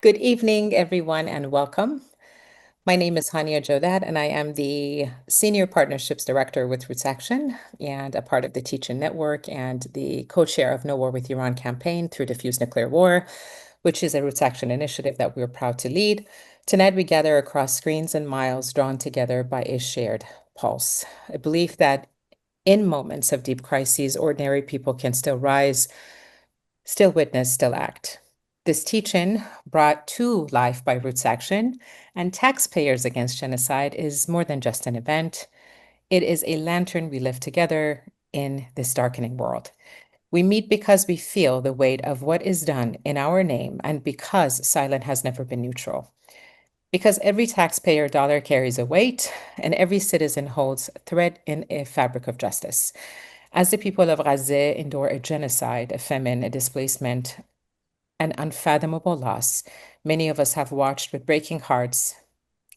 Good evening, everyone, and welcome. My name is Hania Jodad, and I am the Senior Partnerships Director with RootsAction and a part of the Teach-In Network and the co-chair of No War with Iran campaign through Diffuse Nuclear War, which is a RootsAction initiative that we're proud to lead. Tonight, we gather across screens and miles drawn together by a shared pulse, a belief that in moments of deep crises, ordinary people can still rise, still witness, still act. This teach-in, brought to life by RootsAction and Taxpayers Against Genocide, is more than just an event. It is a lantern we lift together in this darkening world. We meet because we feel the weight of what is done in our name and because silence has never been neutral. Because every taxpayer dollar carries a weight and every citizen holds a thread in a fabric of justice. As the people of Gaza endure a genocide, a famine, a displacement, an unfathomable loss, many of us have watched with breaking hearts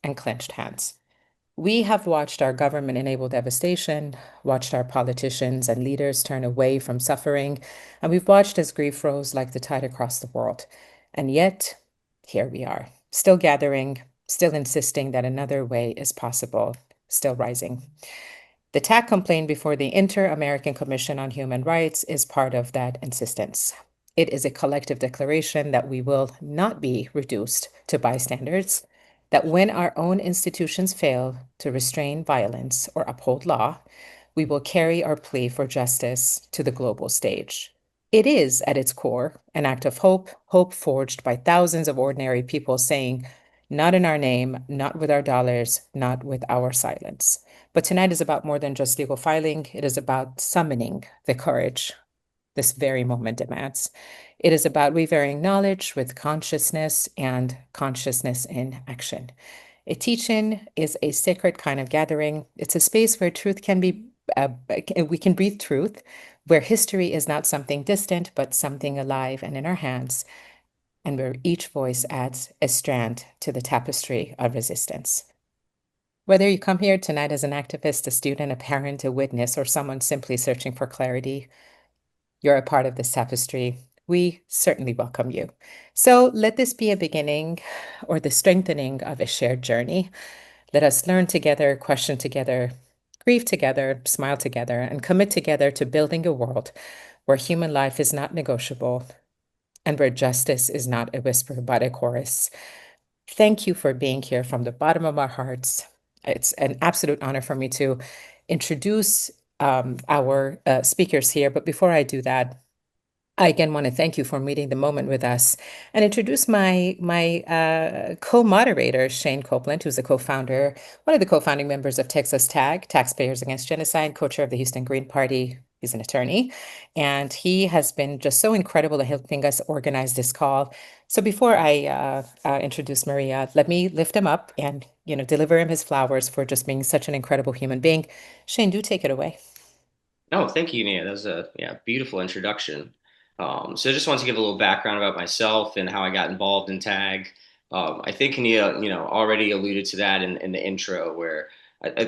and clenched hands. We have watched our government enable devastation, watched our politicians and leaders turn away from suffering, and we've watched as grief rose like the tide across the world. And yet, here we are, still gathering, still insisting that another way is possible, still rising. The TAC complaint before the Inter-American Commission on Human Rights is part of that insistence. It is a collective declaration that we will not be reduced to bystanders, that when our own institutions fail to restrain violence or uphold law, we will carry our plea for justice to the global stage. It is, at its core, an act of hope, hope forged by thousands of ordinary people saying, not in our name, not with our dollars, not with our silence. But tonight is about more than just legal filing. It is about summoning the courage this very moment demands. It is about revarying knowledge with consciousness and consciousness in action. A teach-in is a sacred kind of gathering. It's a space where truth can be, we can breathe truth, where history is not something distant, but something alive and in our hands, and where each voice adds a strand to the tapestry of resistance. Whether you come here tonight as an activist, a student, a parent, a witness, or someone simply searching for clarity, you're a part of this tapestry. We certainly welcome you. So let this be a beginning or the strengthening of a shared journey. Let us learn together, question together, grieve together, smile together, and commit together to building a world where human life is not negotiable and where justice is not a whisper but a chorus. Thank you for being here from the bottom of our hearts. It's an absolute honor for me to introduce our speakers here. But before I do that, I again want to thank you for meeting the moment with us and introduce my co-moderator, Shane Copeland, who's the co-founder, one of the co-founding members of Texas TAG, Taxpayers Against Genocide, co-chair of the Houston Green Party. He's an attorney, and he has been just so incredible at helping us organize this call. So before I introduce Maria, let me lift him up and deliver him his flowers for just being such an incredible human being. Shane, do take it away. Oh, thank you, Nia. That was a beautiful introduction. So I just want to give a little background about myself and how I got involved in tag. I think Nia, already alluded to that in the intro, where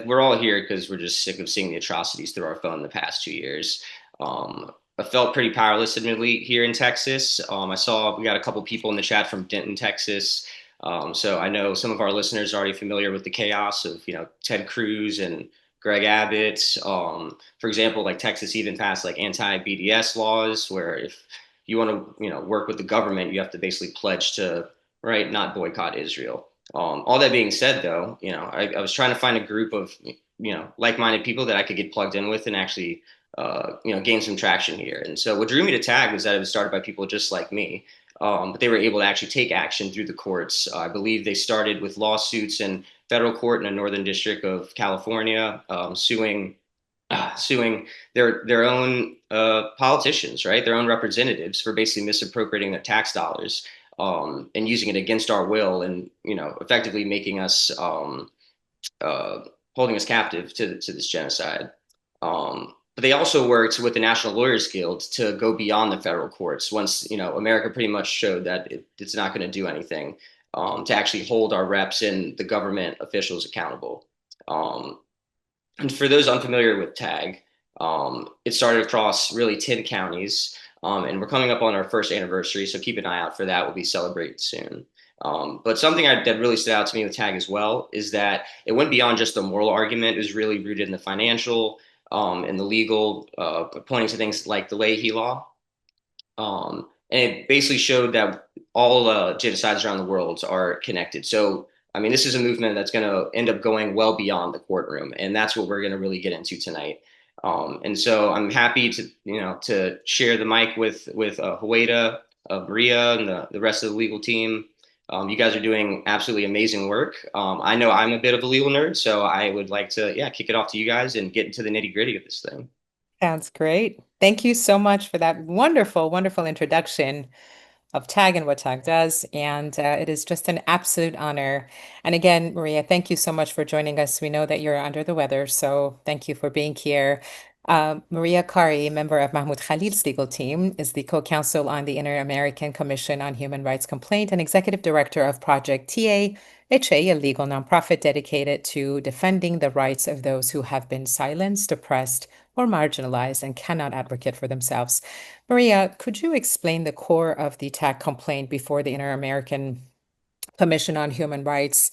we're all here because we're just sick of seeing the atrocities through our phone the past 2 years. I felt pretty powerless, admittedly, here in Texas. I saw we got a couple people in the chat from Denton, Texas. So I know some of our listeners are already familiar with the chaos of Ted Cruz and Greg Abbott. For example, like Texas even passed like anti-BDS laws, where if you want to work with the government, you have to basically pledge to not boycott Israel. All that being said, though, I was trying to find a group of like-minded people that I could get plugged in with and actually gain some traction here. And so what drew me to tag was that it was started by people just like me. But they were able to actually take action through the courts. I believe they started with lawsuits in federal court in the Northern District of California, suing their own politicians, right, their own representatives for basically misappropriating their tax dollars and using it against our will, and effectively making us uh, holding us captive to this genocide. But they also worked with the National Lawyers Guild to go beyond the federal courts once America pretty much showed that it's not going to do anything to actually hold our reps and the government officials accountable. Um, and for those unfamiliar with TAG, it started across really 10 counties, and we're coming up on our first anniversary, so keep an eye out for that. We'll be celebrating soon. But something that really stood out to me with TAG as well is that it went beyond just the moral argument. It was really rooted in the financial and the legal, pointing to things like the Leahy law. And it basically showed that all genocides around the world are connected. So, I mean, this is a movement that's going to end up going well beyond the courtroom, and that's what we're going to really get into tonight. And so, I'm happy to to share the mic with Huwaida, Maria, and the rest of the legal team. You guys are doing absolutely amazing work. I know I'm a bit of a legal nerd, so I would like to kick it off to you guys and get into the nitty gritty of this thing. Sounds great. Thank you so much for that wonderful, wonderful introduction of TAG and what TAG does. And it is just an absolute honor. And again, Maria, thank you so much for joining us. We know that you're under the weather, so thank you for being here. Maria Kari, member of Mahmoud Khalil's legal team, is the co-counsel on the Inter-American Commission on Human Rights Complaint and executive director of Project TAHA, a legal nonprofit dedicated to defending the rights of those who have been silenced, oppressed, or marginalized and cannot advocate for themselves. Maria, could you explain the core of the TAC complaint before the Inter-American Commission on Human Rights,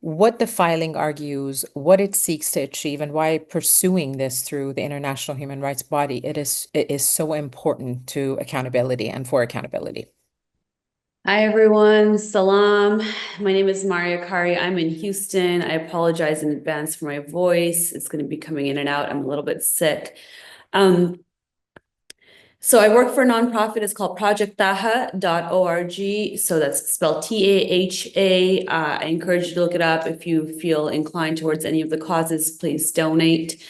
what the filing argues, what it seeks to achieve, and why pursuing this through the international human rights body it is so important to accountability and for accountability? Hi, everyone. Salam. My name is Maria Kari. I'm in Houston. I apologize in advance for my voice. It's going to be coming in and out. I'm a little bit sick. So I work for a nonprofit. It's called projecttaha.org. So that's spelled TAHA. I encourage you to look it up. If you feel inclined towards any of the causes, please donate.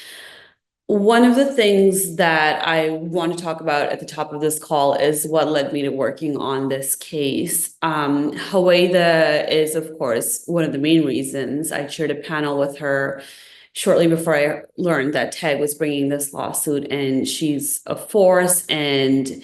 One of the things that I want to talk about at the top of this call is what led me to working on this case. Huwaida is, of course, one of the main reasons. I shared a panel with her shortly before I learned that TAG was bringing this lawsuit, and she's a force and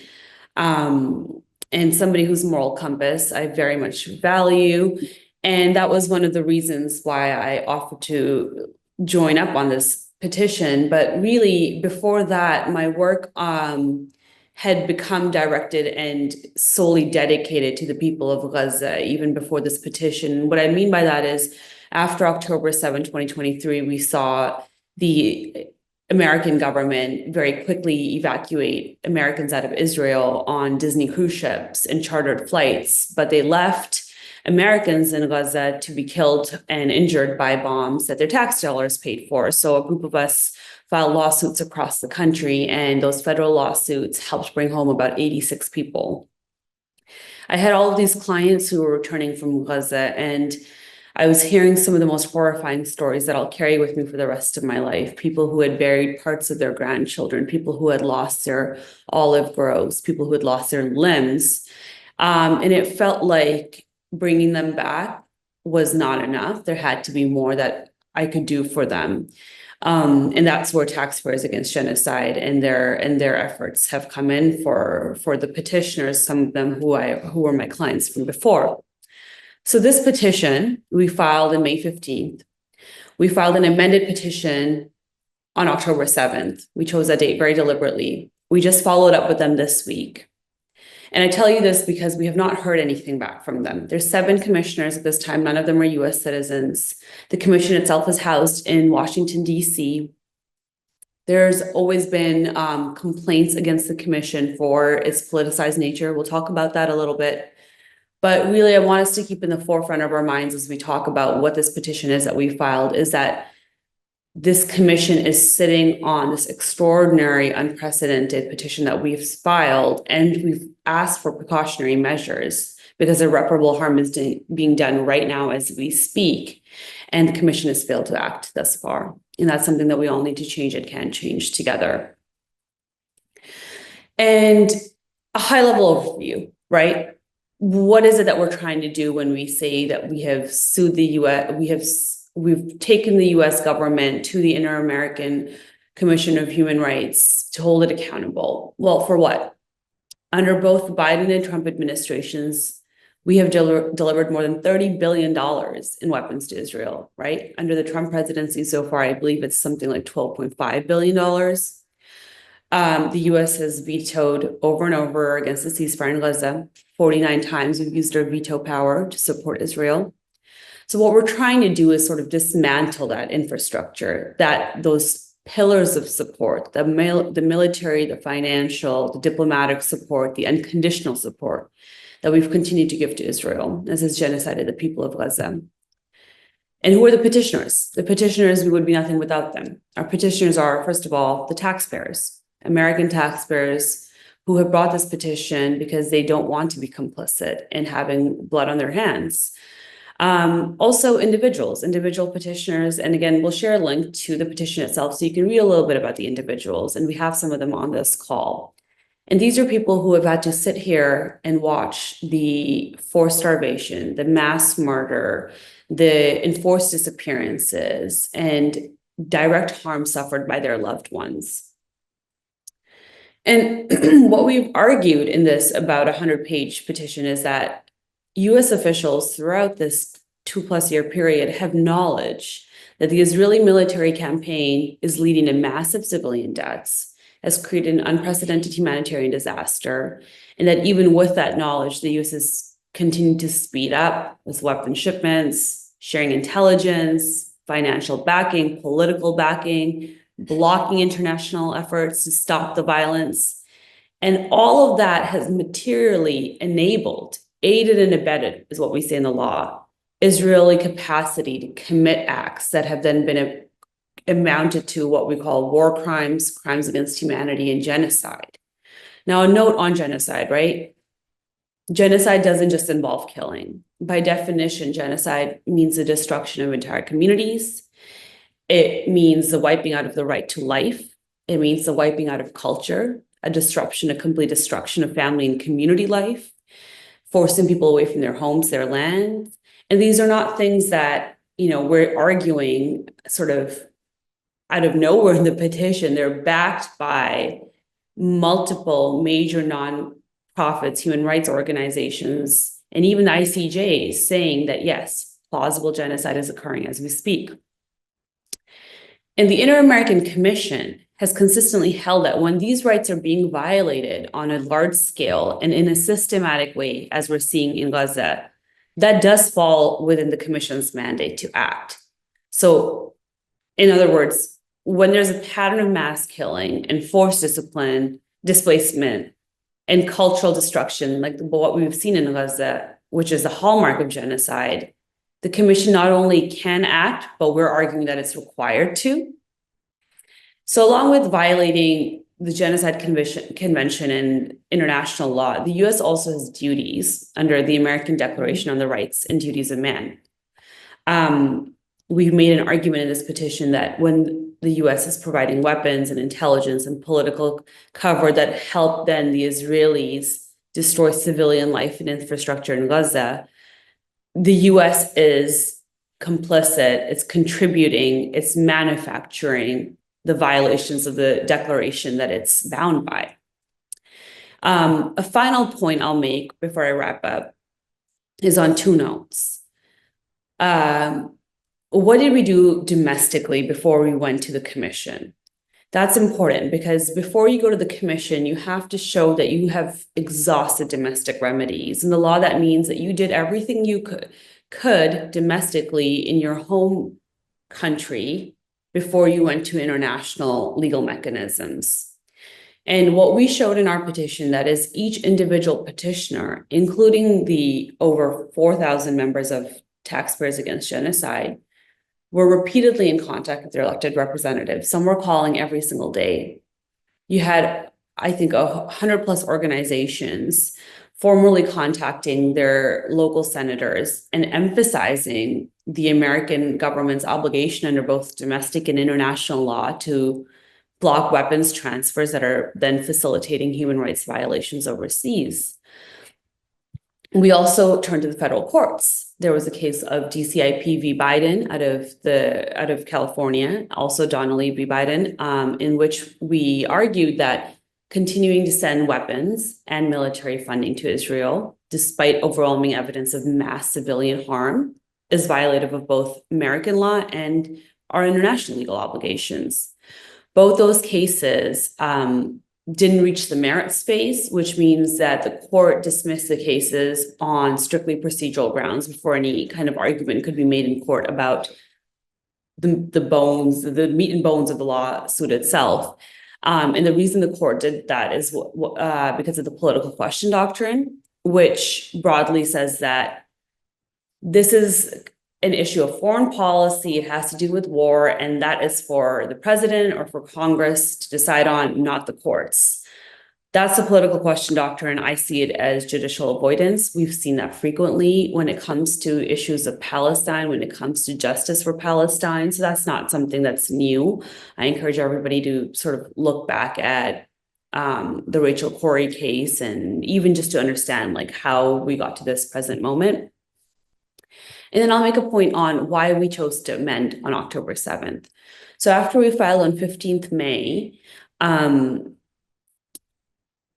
somebody whose moral compass I very much value. And that was one of the reasons why I offered to join up on this petition. But really, before that, my work had become directed and solely dedicated to the people of Gaza, even before this petition. What I mean by that is, after October 7, 2023, we saw the American government very quickly evacuate Americans out of Israel on Disney cruise ships and chartered flights, but they left Americans in Gaza to be killed and injured by bombs that their tax dollars paid for. So a group of us filed lawsuits across the country, and those federal lawsuits helped bring home about 86 people. I had all of these clients who were returning from Gaza, and I was hearing some of the most horrifying stories that I'll carry with me for the rest of my life. People who had buried parts of their grandchildren, people who had lost their olive groves, people who had lost their limbs. And it felt like bringing them back was not enough. There had to be more that I could do for them. And that's where Taxpayers Against Genocide and their efforts have come in for the petitioners, some of them who were my clients from before. So this petition we filed on May 15th. We filed an amended petition on October 7th. We chose that date very deliberately. We just followed up with them this week. And I tell you this because we have not heard anything back from them. There's 7 commissioners at this time. None of them are US citizens. The commission itself is housed in Washington, DC. There's always been complaints against the commission for its politicized nature. We'll talk about that a little bit. But really, I want us to keep in the forefront of our minds as we talk about what this petition is that we filed, is that this commission is sitting on this extraordinary, unprecedented petition that we've filed, and we've asked for precautionary measures because irreparable harm is being done right now as we speak, and the commission has failed to act thus far. And that's something that we all need to change and can change together. And a high-level overview, right? What is it that we're trying to do when we say that we have sued the US, we've taken the US government to the Inter-American Commission of Human Rights to hold it accountable? Well, for what? Under both Biden and Trump administrations, we have delivered more than $30 billion in weapons to Israel, right? Under the Trump presidency so far, I believe it's something like $12.5 billion. The US has vetoed over and over against the ceasefire in Gaza. 49 times we've used our veto power to support Israel. So what we're trying to do is sort of dismantle that infrastructure, those pillars of support, the military, the financial, the diplomatic support, the unconditional support that we've continued to give to Israel as has genocided the people of Gaza. And who are the petitioners? The petitioners, we would be nothing without them. Our petitioners are, first of all, the taxpayers, American taxpayers who have brought this petition because they don't want to be complicit in having blood on their hands. Also individual petitioners. And again, we'll share a link to the petition itself so you can read a little bit about the individuals. And we have some of them on this call. And these are people who have had to sit here and watch the forced starvation, the mass murder, the enforced disappearances, and direct harm suffered by their loved ones. And what we've argued in this about 100-page petition is that US officials throughout this 2+ year period have knowledge that the Israeli military campaign is leading to massive civilian deaths, has created an unprecedented humanitarian disaster, and that even with that knowledge, the US has continued to speed up with weapon shipments, sharing intelligence, financial backing, political backing, blocking international efforts to stop the violence. And all of that has materially enabled, aided and abetted, is what we say in the law, Israeli capacity to commit acts that have then been amounted to what we call war crimes, crimes against humanity, and genocide. Now, a note on genocide, right? Genocide doesn't just involve killing. By definition, genocide means the destruction of entire communities. It means the wiping out of the right to life. It means the wiping out of culture, a complete destruction of family and community life, forcing people away from their homes, their land. And these are not things that, we're arguing sort of out of nowhere in the petition. They're backed by multiple major nonprofits, human rights organizations, and even ICJs saying that, yes, plausible genocide is occurring as we speak. And the Inter-American Commission has consistently held that when these rights are being violated on a large scale and in a systematic way, as we're seeing in Gaza, that does fall within the Commission's mandate to act. So, in other words, when there's a pattern of mass killing and forced displacement, and cultural destruction, like what we've seen in Gaza, which is the hallmark of genocide, the Commission not only can act, but we're arguing that it's required to. So along with violating the Genocide Convention and international law, the US also has duties under the American Declaration on the Rights and Duties of Man. We've made an argument in this petition that when the US is providing weapons and intelligence and political cover that help then the Israelis destroy civilian life and infrastructure in Gaza, the US is complicit, it's contributing, it's manufacturing the violations of the declaration that it's bound by. A final point I'll make before I wrap up is on two notes. What did we do domestically before we went to the Commission? That's important because before you go to the Commission, you have to show that you have exhausted domestic remedies. In the law, that means that you did everything you could domestically in your home country before you went to international legal mechanisms. And what we showed in our petition, that is each individual petitioner, including the over 4,000 members of Taxpayers Against Genocide, were repeatedly in contact with their elected representatives. Some were calling every single day. You had, I think, 100+ organizations formally contacting their local senators and emphasizing the American government's obligation under both domestic and international law to block weapons transfers that are then facilitating human rights violations overseas. We also turned to the federal courts. There was a case of DCIP v. Biden out of California, also Donnelly v. Biden, in which we argued that continuing to send weapons and military funding to Israel, despite overwhelming evidence of mass civilian harm, is violative of both American law and our international legal obligations. Both those cases didn't reach the merits phase, which means that the court dismissed the cases on strictly procedural grounds before any kind of argument could be made in court about the meat and bones of the lawsuit itself. And the reason the court did that is because of the political question doctrine, which broadly says that this is an issue of foreign policy. It has to do with war, and that is for the president or for Congress to decide on, not the courts. That's the political question doctrine. I see it as judicial avoidance. We've seen that frequently when it comes to issues of Palestine, when it comes to justice for Palestine. So that's not something that's new. I encourage everybody to sort of look back at the Rachel Corrie case, and even just to understand like how we got to this present moment. And then I'll make a point on why we chose to amend on October 7th. So after we filed on 15th May,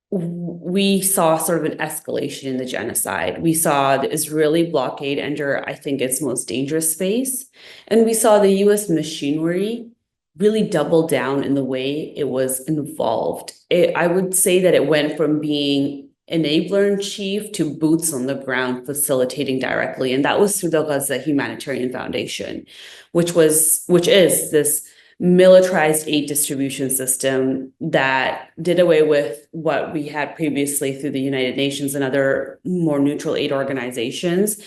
we saw sort of an escalation in the genocide. We saw the Israeli blockade enter, I think, its most dangerous phase. And we saw the US machinery really double down in the way it was involved. I would say that it went from being enabler in chief to boots on the ground facilitating directly. And that was through the Gaza Humanitarian Foundation, which is this militarized aid distribution system that did away with what we had previously through the United Nations and other more neutral aid organizations.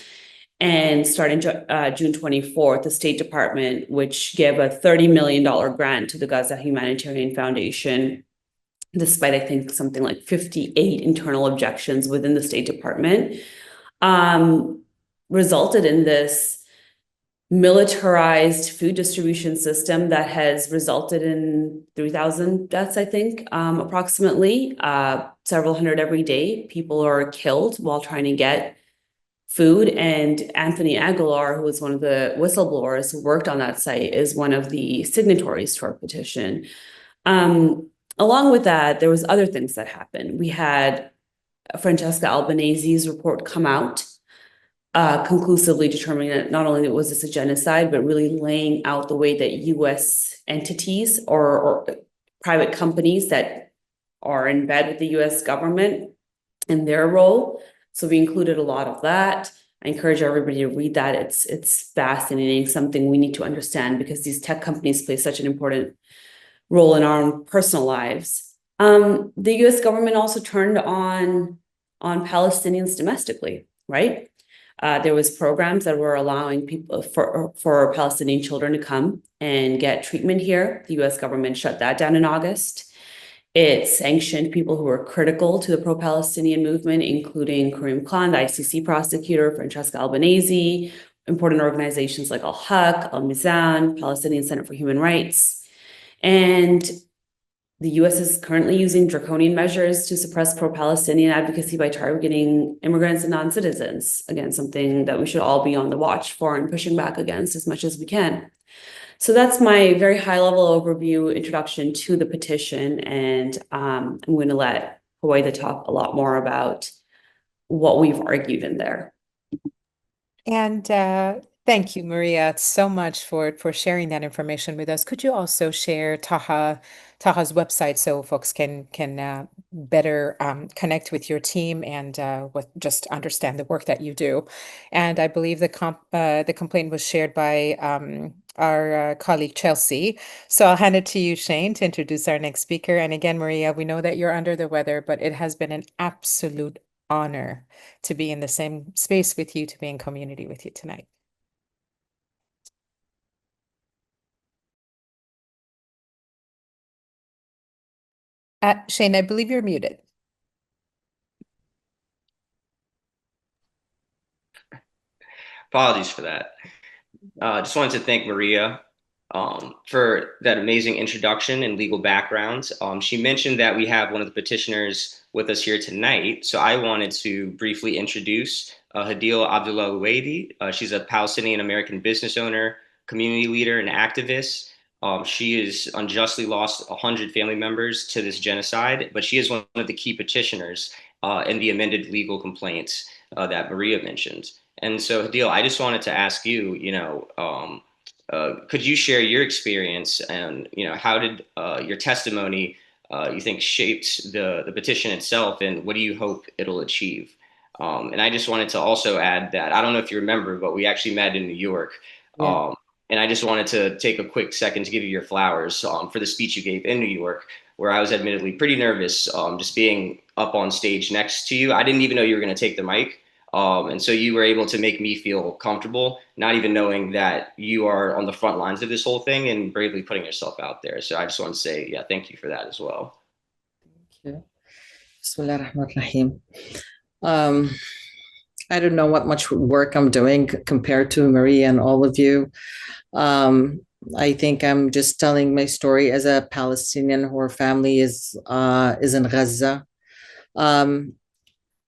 And starting June 24th, the State Department, which gave a $30 million grant to the Gaza Humanitarian Foundation, despite I think something like 58 internal objections within the State Department, resulted in this militarized food distribution system that has resulted in 3,000 deaths, I think, approximately, several hundred every day. People are killed while trying to get food. And Anthony Aguilar, who was one of the whistleblowers who worked on that site, is one of the signatories to our petition. Along with that, there was other things that happened. We had Francesca Albanese's report come out, conclusively determining that not only was this a genocide, but really laying out the way that US entities or private companies that are in bed with the US government and their role. So we included a lot of that. I encourage everybody to read that. It's fascinating, something we need to understand because these tech companies play such an important role in our own personal lives. The US government also turned on Palestinians domestically, right? There was programs that were allowing people for Palestinian children to come and get treatment here. The US government shut that down in August. It sanctioned people who were critical to the pro-Palestinian movement, including Karim Khan, the ICC prosecutor, Francesca Albanese, important organizations like Al-Haq, Al-Mizan, Palestinian Center for Human Rights. And the US is currently using draconian measures to suppress pro-Palestinian advocacy by targeting immigrants and non-citizens. Again, something that we should all be on the watch for and pushing back against as much as we can. So that's my very high-level overview introduction to the petition. And I'm going to let Huwaida talk a lot more about what we've argued in there. And thank you, Maria, so much for sharing that information with us. Could you also share Taha's website so folks can better connect with your team and just understand the work that you do? And I believe the complaint was shared by our colleague Chelsea. So I'll hand it to you, Shane, to introduce our next speaker. And again, Maria, we know that you're under the weather, but it has been an absolute honor to be in the same space with you, to be in community with you tonight. Shane, I believe you're muted. Apologies for that. Just wanted to thank Maria for that amazing introduction and legal background. She mentioned that we have one of the petitioners with us here tonight. So I wanted to briefly introduce Hadil El Wahidy. She's a Palestinian-American business owner, community leader, and activist. She has unjustly lost 100 family members to this genocide, but she is one of the key petitioners in the amended legal complaints that Maria mentioned. And so, Hadil, I just wanted to ask you, could you share your experience and, how did your testimony, you think, shaped the petition itself, and what do you hope it'll achieve? And I just wanted to also add that I don't know if you remember, but we actually met in New York. Yeah. And I just wanted to take a quick second to give you your flowers for the speech you gave in New York, where I was admittedly pretty nervous just being up on stage next to you. I didn't even know you were going to take the mic. And so you were able to make me feel comfortable, not even knowing that you are on the front lines of this whole thing and bravely putting yourself out there. So I just want to say, yeah, thank you for that as well. Thank you. Bismillah ar-Rahman ar-Rahim. I don't know what much work I'm doing compared to Maria and all of you. I think I'm just telling my story as a Palestinian whose family is in Gaza.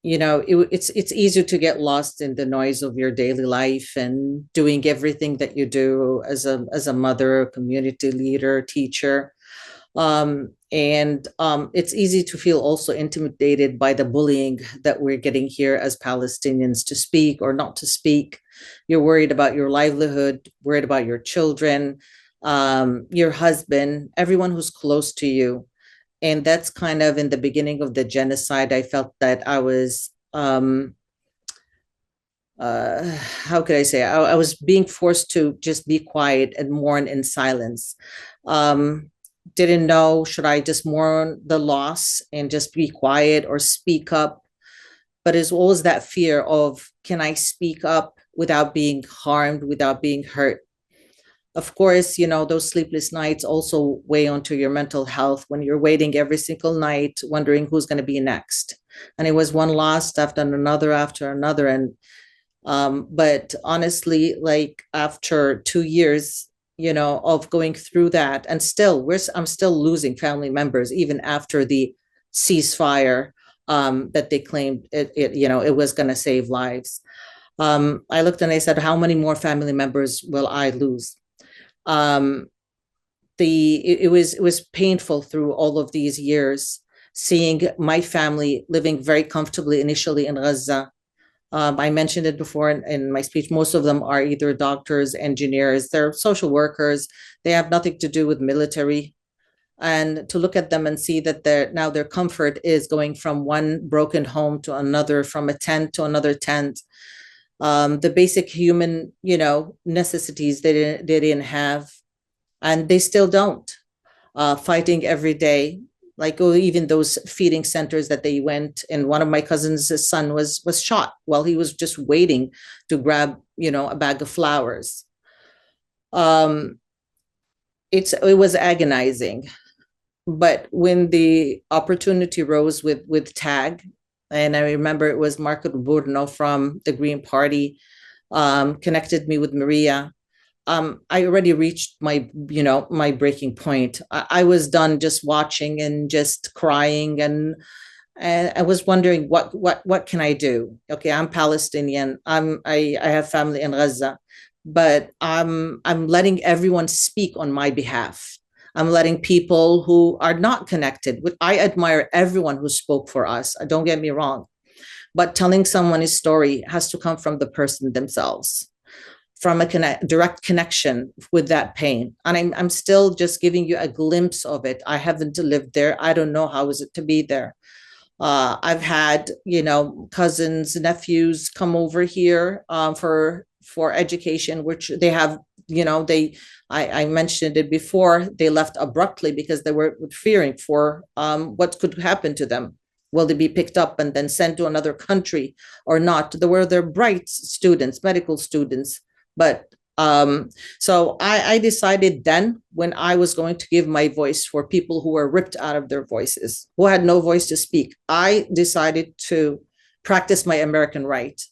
It's easy to get lost in the noise of your daily life and doing everything that you do as a mother, community leader, teacher. It's easy to feel also intimidated by the bullying that we're getting here as Palestinians to speak or not to speak. You're worried about your livelihood, worried about your children, your husband, everyone who's close to you. And that's kind of in the beginning of the genocide, I felt that I was, how could I say, I was being forced to just be quiet and mourn in silence. Didn't know, should I just mourn the loss and just be quiet or speak up? But it's always that fear of, can I speak up without being harmed, without being hurt? Of course, those sleepless nights also weigh onto your mental health when you're waiting every single night, wondering who's going to be next. And it was one loss after another. And, but honestly, like after 2 years, of going through that, and I'm still losing family members, even after the ceasefire that they claimed it was going to save lives. I looked and I said, how many more family members will I lose? It was painful through all of these years, seeing my family living very comfortably initially in Gaza. I mentioned it before in my speech. Most of them are either doctors, engineers, they're social workers. They have nothing to do with military. And to look at them and see that their comfort is going from one broken home to another, from a tent to another tent. The basic human, necessities they didn't have, and they still don't. Fighting every day, like even those feeding centers that they went. And one of my cousins' son was shot while he was just waiting to grab, a bag of flowers. It was agonizing. But when the opportunity rose with TAG, and I remember it was Marco Burno from the Green Party, connected me with Maria. I already reached my breaking point. I was done just watching and just crying, and I was wondering what can I do? Okay, I'm Palestinian. I have family in Gaza, but I'm letting everyone speak on my behalf. I'm letting people who are not connected. I admire everyone who spoke for us. Don't get me wrong, but telling someone his story has to come from the person themselves, from a direct connection with that pain. And I'm still just giving you a glimpse of it. I haven't lived there. I don't know how is it to be there. I've had, cousins, nephews come over here for education, which they have, I mentioned it before, they left abruptly because they were fearing for what could happen to them. Will they be picked up and then sent to another country or not? They're bright students, medical students. But so I decided then, when I was going to give my voice for people who were ripped out of their voices, who had no voice to speak, I decided to practice my American right.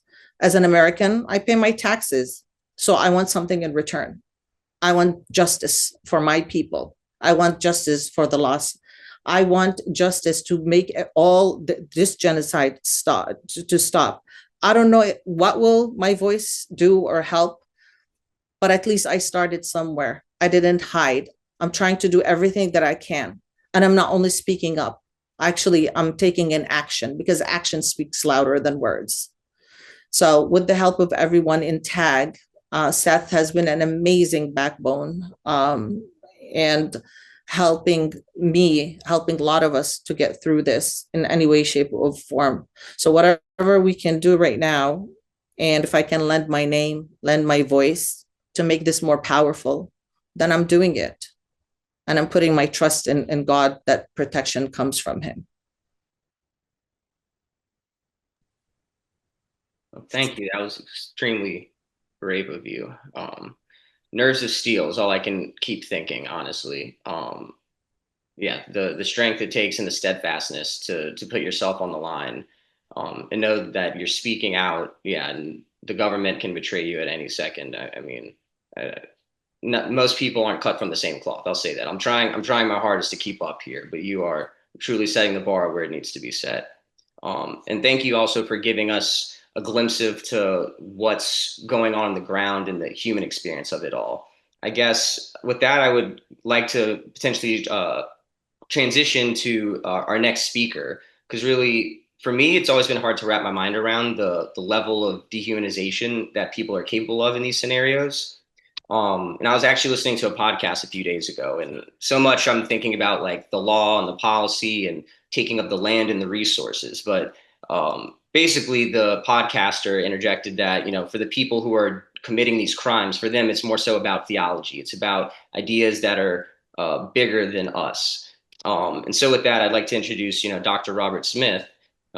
As an American, I pay my taxes. So I want something in return. I want justice for my people. I want justice for the lost. I want justice to make all this genocide stop. I don't know what will my voice do or help, but at least I started somewhere. I didn't hide. I'm trying to do everything that I can. And I'm not only speaking up. Actually, I'm taking an action, because action speaks louder than words. So with the help of everyone in TAG, Seth has been an amazing backbone, and helping a lot of us to get through this in any way, shape, or form. So whatever we can do right now, and if I can lend my name, lend my voice to make this more powerful, then I'm doing it. And I'm putting my trust in God that protection comes from him. Thank you. That was extremely brave of you. Nerves of steel is all I can keep thinking, honestly. Yeah, the strength it takes and the steadfastness to put yourself on the line, and know that you're speaking out. Yeah, and the government can betray you at any second. I mean, most people aren't cut from the same cloth. I'll say that. I'm trying my hardest to keep up here, but you are truly setting the bar where it needs to be set. And thank you also for giving us a glimpse of to what's going on the ground and the human experience of it all. I guess with that, I would like to potentially transition to our next speaker, because really, for me, it's always been hard to wrap my mind around the level of dehumanization that people are capable of in these scenarios. And I was actually listening to a podcast a few days ago, and so much I'm thinking about like the law and the policy and taking up the land and the resources. But basically, the podcaster interjected that, for the people who are committing these crimes, for them, it's more so about theology. It's about ideas that are bigger than us. And so with that, I'd like to introduce, Dr. Robert Smith.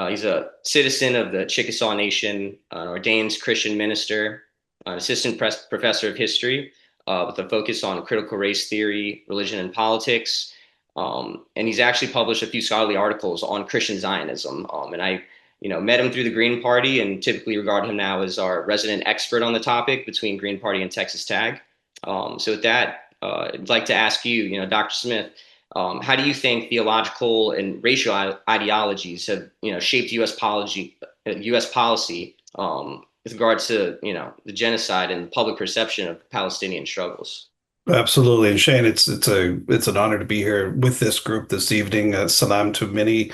He's a citizen of the Chickasaw Nation, an ordained Christian minister, an assistant professor of history with a focus on critical race theory, religion, and politics. And he's actually published a few scholarly articles on Christian Zionism. And I, met him through the Green Party and typically regard him now as our resident expert on the topic between Green Party and Texas Tag. So with that, I'd like to ask you, Dr. Smith, how do you think theological and racial ideologies have, shaped U.S. policy, with regards to, the genocide and public perception of Palestinian struggles? Absolutely. And Shane, it's an honor to be here with this group this evening. Salam to many,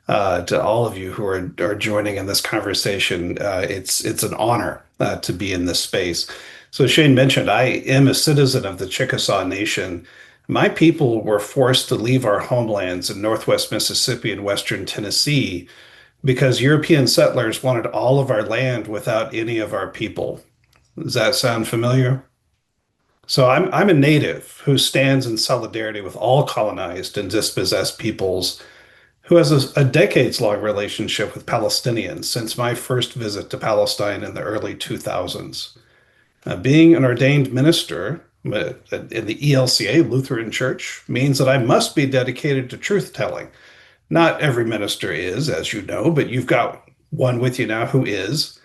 to all of you who are joining in this conversation. It's an honor to be in this space. So Shane mentioned, I am a citizen of the Chickasaw Nation. My people were forced to leave our homelands in Northwest Mississippi and Western Tennessee because European settlers wanted all of our land without any of our people. Does that sound familiar? So I'm a native who stands in solidarity with all colonized and dispossessed peoples, who has a decades-long relationship with Palestinians since my first visit to Palestine in the early 2000s. Being an ordained minister in the ELCA, Lutheran Church, means that I must be dedicated to truth-telling. Not every minister is, as you know, but you've got one with you now who is.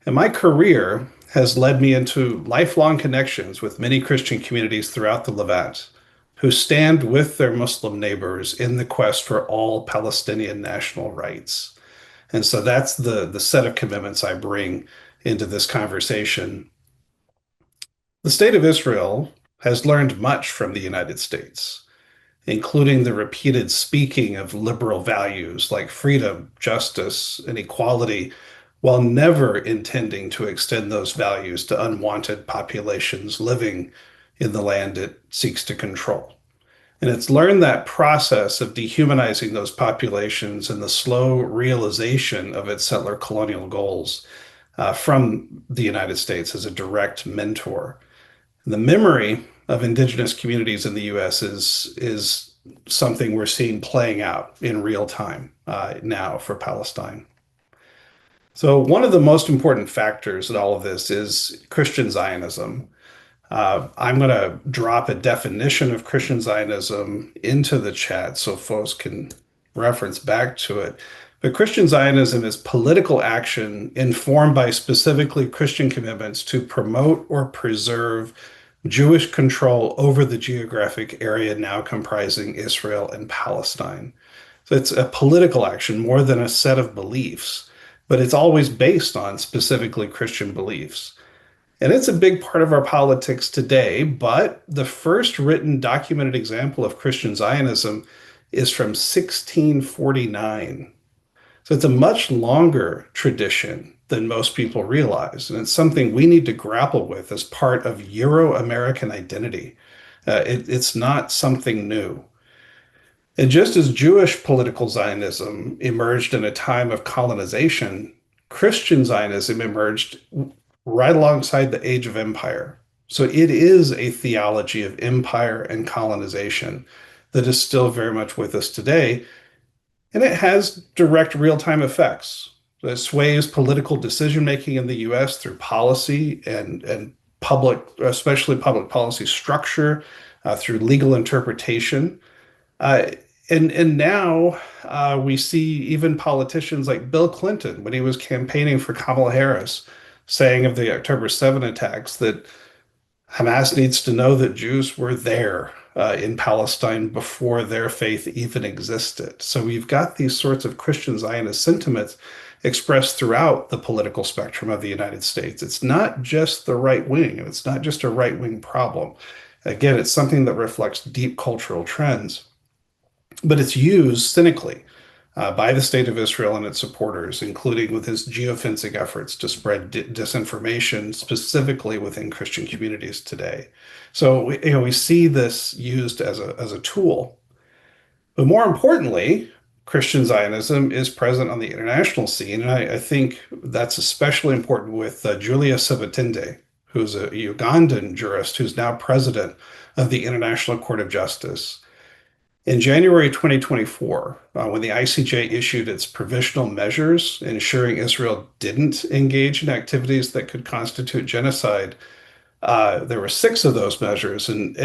And my career has led me into lifelong connections with many Christian communities throughout the Levant, who stand with their Muslim neighbors in the quest for all Palestinian national rights. And so that's the set of commitments I bring into this conversation. The state of Israel has learned much from the United States, including the repeated speaking of liberal values like freedom, justice, and equality, while never intending to extend those values to unwanted populations living in the land it seeks to control. And it's learned that process of dehumanizing those populations and the slow realization of its settler colonial goals from the United States as a direct mentor. The memory of indigenous communities in the U.S. is something we're seeing playing out in real time now for Palestine. So one of the most important factors in all of this is Christian Zionism. I'm going to drop a definition of Christian Zionism into the chat so folks can reference back to it. But Christian Zionism is political action informed by specifically Christian commitments to promote or preserve Jewish control over the geographic area now comprising Israel and Palestine. So it's a political action more than a set of beliefs, but it's always based on specifically Christian beliefs. And it's a big part of our politics today, but the first written documented example of Christian Zionism is from 1649. So it's a much longer tradition than most people realize. And it's something we need to grapple with as part of Euro-American identity. It's not something new. And just as Jewish political Zionism emerged in a time of colonization, Christian Zionism emerged right alongside the age of empire. So it is a theology of empire and colonization that is still very much with us today. And it has direct real-time effects. It sways political decision-making in the US through policy and public, especially public policy structure, through legal interpretation. Uh, and now we see even politicians like Bill Clinton, when he was campaigning for Kamala Harris, saying of the October 7 attacks that Hamas needs to know that Jews were there in Palestine before their faith even existed. So we've got these sorts of Christian Zionist sentiments expressed throughout the political spectrum of the United States. It's not just the right wing, and it's not just a right wing problem. Again, it's something that reflects deep cultural trends, but it's used cynically by the State of Israel and its supporters, including with his geofencing efforts to spread disinformation, specifically within Christian communities today. So we see this used as a tool. But more importantly, Christian Zionism is present on the international scene, and I think that's especially important with Julia Sabatinde, who's a Ugandan jurist who's now president of the International Court of Justice. In January 2024, when the ICJ issued its provisional measures ensuring Israel didn't engage in activities that could constitute genocide, there were 6 of those measures, and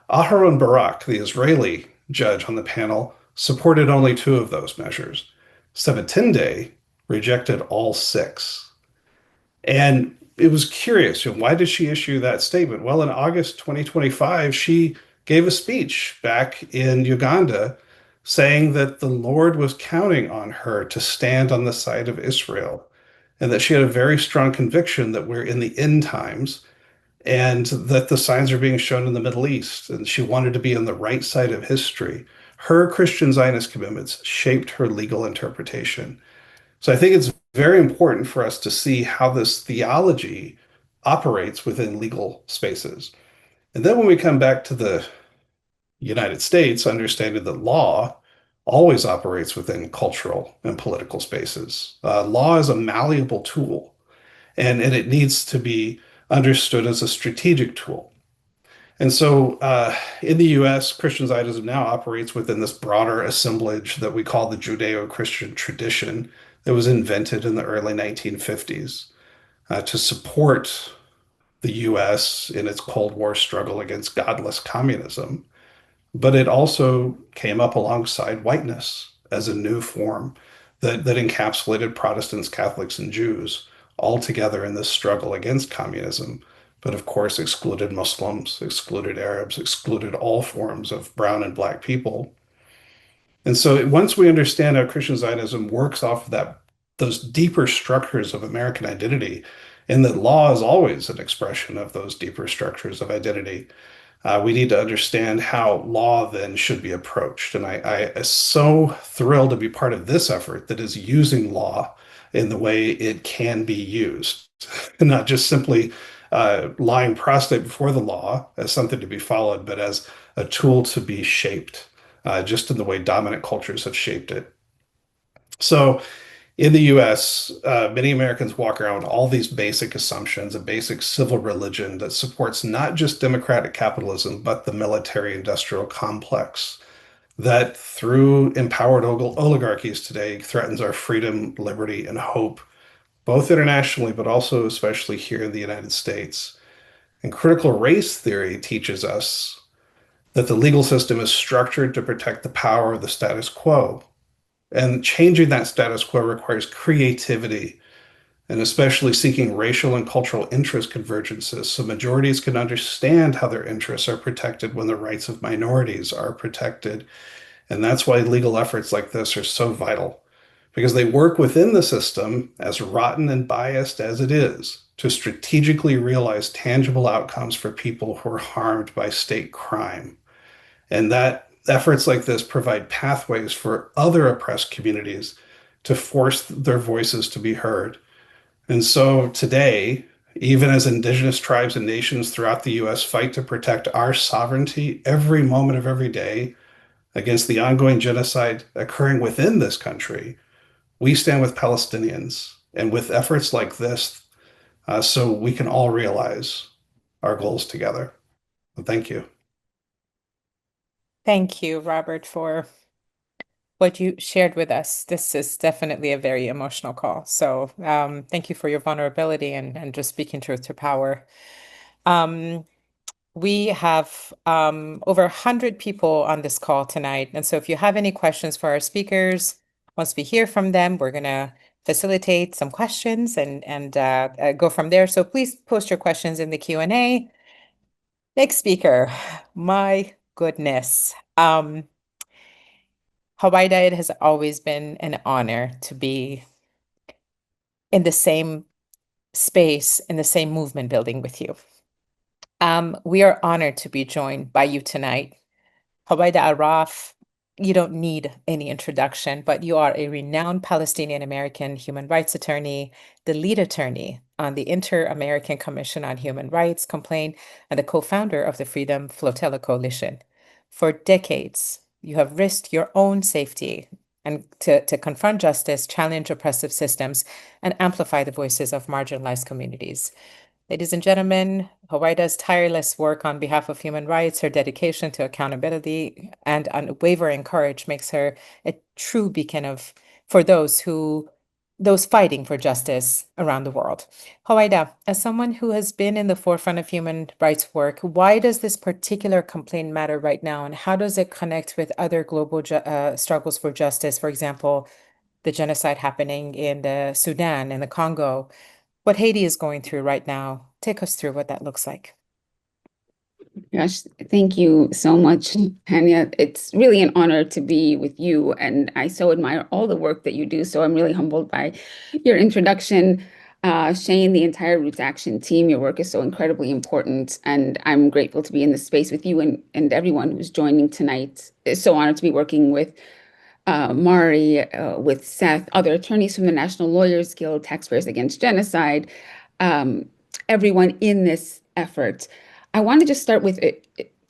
Aharon Barak, the Israeli judge on the panel, supported only 2 of those measures. Sabatinde rejected all 6. And it was curious, why did she issue that statement? Well, in August 2025, she gave a speech back in Uganda saying that the Lord was counting on her to stand on the side of Israel, and that she had a very strong conviction that we're in the end times and that the signs are being shown in the Middle East, and she wanted to be on the right side of history. Her Christian Zionist commitments shaped her legal interpretation. So I think it's very important for us to see how this theology operates within legal spaces. And then when we come back to the United States, understanding that law always operates within cultural and political spaces. Law is a malleable tool, and it needs to be understood as a strategic tool. And so in the US, Christian Zionism now operates within this broader assemblage that we call the Judeo-Christian tradition that was invented in the early 1950s to support the US in its Cold War struggle against godless communism. But it also came up alongside whiteness as a new form that encapsulated Protestants, Catholics, and Jews all together in this struggle against communism, but of course excluded Muslims, excluded Arabs, excluded all forms of brown and black people. And so once we understand how Christian Zionism works off of those deeper structures of American identity, and that law is always an expression of those deeper structures of identity, we need to understand how law then should be approached. And I am so thrilled to be part of this effort that is using law in the way it can be used, and not just simply lying prostrate before the law as something to be followed, but as a tool to be shaped, just in the way dominant cultures have shaped it. So in the US, many Americans walk around with all these basic assumptions, a basic civil religion that supports not just democratic capitalism, but the military-industrial complex that through empowered oligarchies today threatens our freedom, liberty, and hope, both internationally, but also especially here in the United States. And critical race theory teaches us that the legal system is structured to protect the power of the status quo. And changing that status quo requires creativity, and especially seeking racial and cultural interest convergences so majorities can understand how their interests are protected when the rights of minorities are protected. And that's why legal efforts like this are so vital, because they work within the system, as rotten and biased as it is, to strategically realize tangible outcomes for people who are harmed by state crime. And that efforts like this provide pathways for other oppressed communities to force their voices to be heard. And so today, even as indigenous tribes and nations throughout the US fight to protect our sovereignty every moment of every day against the ongoing genocide occurring within this country, we stand with Palestinians and with efforts like this, so we can all realize our goals together. Thank you. Thank you, Robert, for what you shared with us. This is definitely a very emotional call. So thank you for your vulnerability and just speaking truth to power. We have over 100 people on this call tonight. And so if you have any questions for our speakers, once we hear from them, we're going to facilitate some questions and go from there. So please post your questions in the Q&A. Next speaker, my goodness. Huwaida, it has always been an honor to be in the same space, in the same movement building with you. We are honored to be joined by you tonight. Huwaida Arraf, you don't need any introduction, but you are a renowned Palestinian-American human rights attorney, the lead attorney on the Inter-American Commission on Human Rights complaint, and the co-founder of the Freedom Flotilla Coalition. For decades, you have risked your own safety and to confront justice, challenge oppressive systems, and amplify the voices of marginalized communities. Ladies and gentlemen, Huwaida's tireless work on behalf of human rights, her dedication to accountability, and unwavering courage makes her a true beacon for those fighting for justice around the world. Huwaida, as someone who has been in the forefront of human rights work, why does this particular complaint matter right now, and how does it connect with other global struggles for justice? For example, the genocide happening in the Sudan and the Congo, what Haiti is going through right now. Take us through what that looks like. Gosh, thank you so much, Hania. It's really an honor to be with you, and I so admire all the work that you do. So I'm really humbled by your introduction. Shane, the entire RootsAction team, your work is so incredibly important, and I'm grateful to be in this space with you and everyone who's joining tonight. It's so honored to be working with Mari, with Seth, other attorneys from the National Lawyers Guild, Taxpayers Against Genocide, everyone in this effort. I want to just start with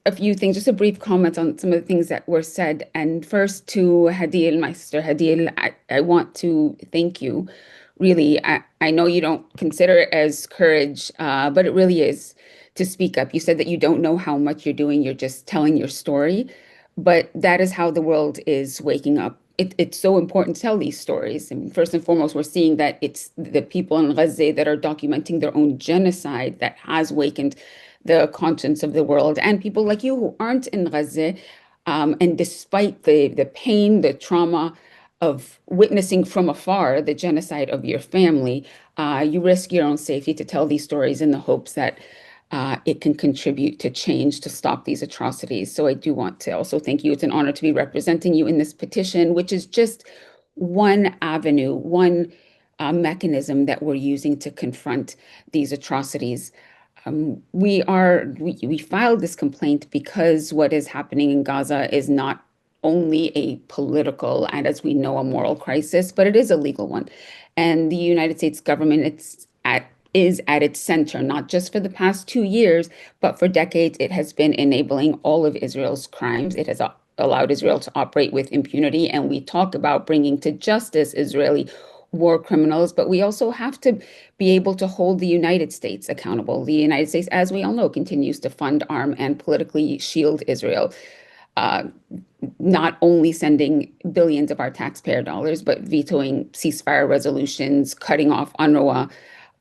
a few things, just a brief comment on some of the things that were said. And first to Hadil, my sister Hadil, I want to thank you. Really, I know you don't consider it as courage, but it really is to speak up. You said that you don't know how much you're doing, you're just telling your story. But that is how the world is waking up. It's so important to tell these stories. And first and foremost, we're seeing that it's the people in Gaza that are documenting their own genocide that has wakened the conscience of the world, and people like you who aren't in Gaza. And despite the pain, the trauma of witnessing from afar the genocide of your family, you risk your own safety to tell these stories in the hopes that it can contribute to change to stop these atrocities. So I do want to also thank you. It's an honor to be representing you in this petition, which is just one avenue, one mechanism that we're using to confront these atrocities. We filed this complaint because what is happening in Gaza is not only a political and, as we know, a moral crisis, but it is a legal one. And the United States government is at its center, not just for the past 2 years, but for decades. It has been enabling all of Israel's crimes. It has allowed Israel to operate with impunity. And we talk about bringing to justice Israeli war criminals, but we also have to be able to hold the United States accountable. The United States, as we all know, continues to fund, arm, and politically shield Israel, not only sending billions of our taxpayer dollars, but vetoing ceasefire resolutions, cutting off UNRWA,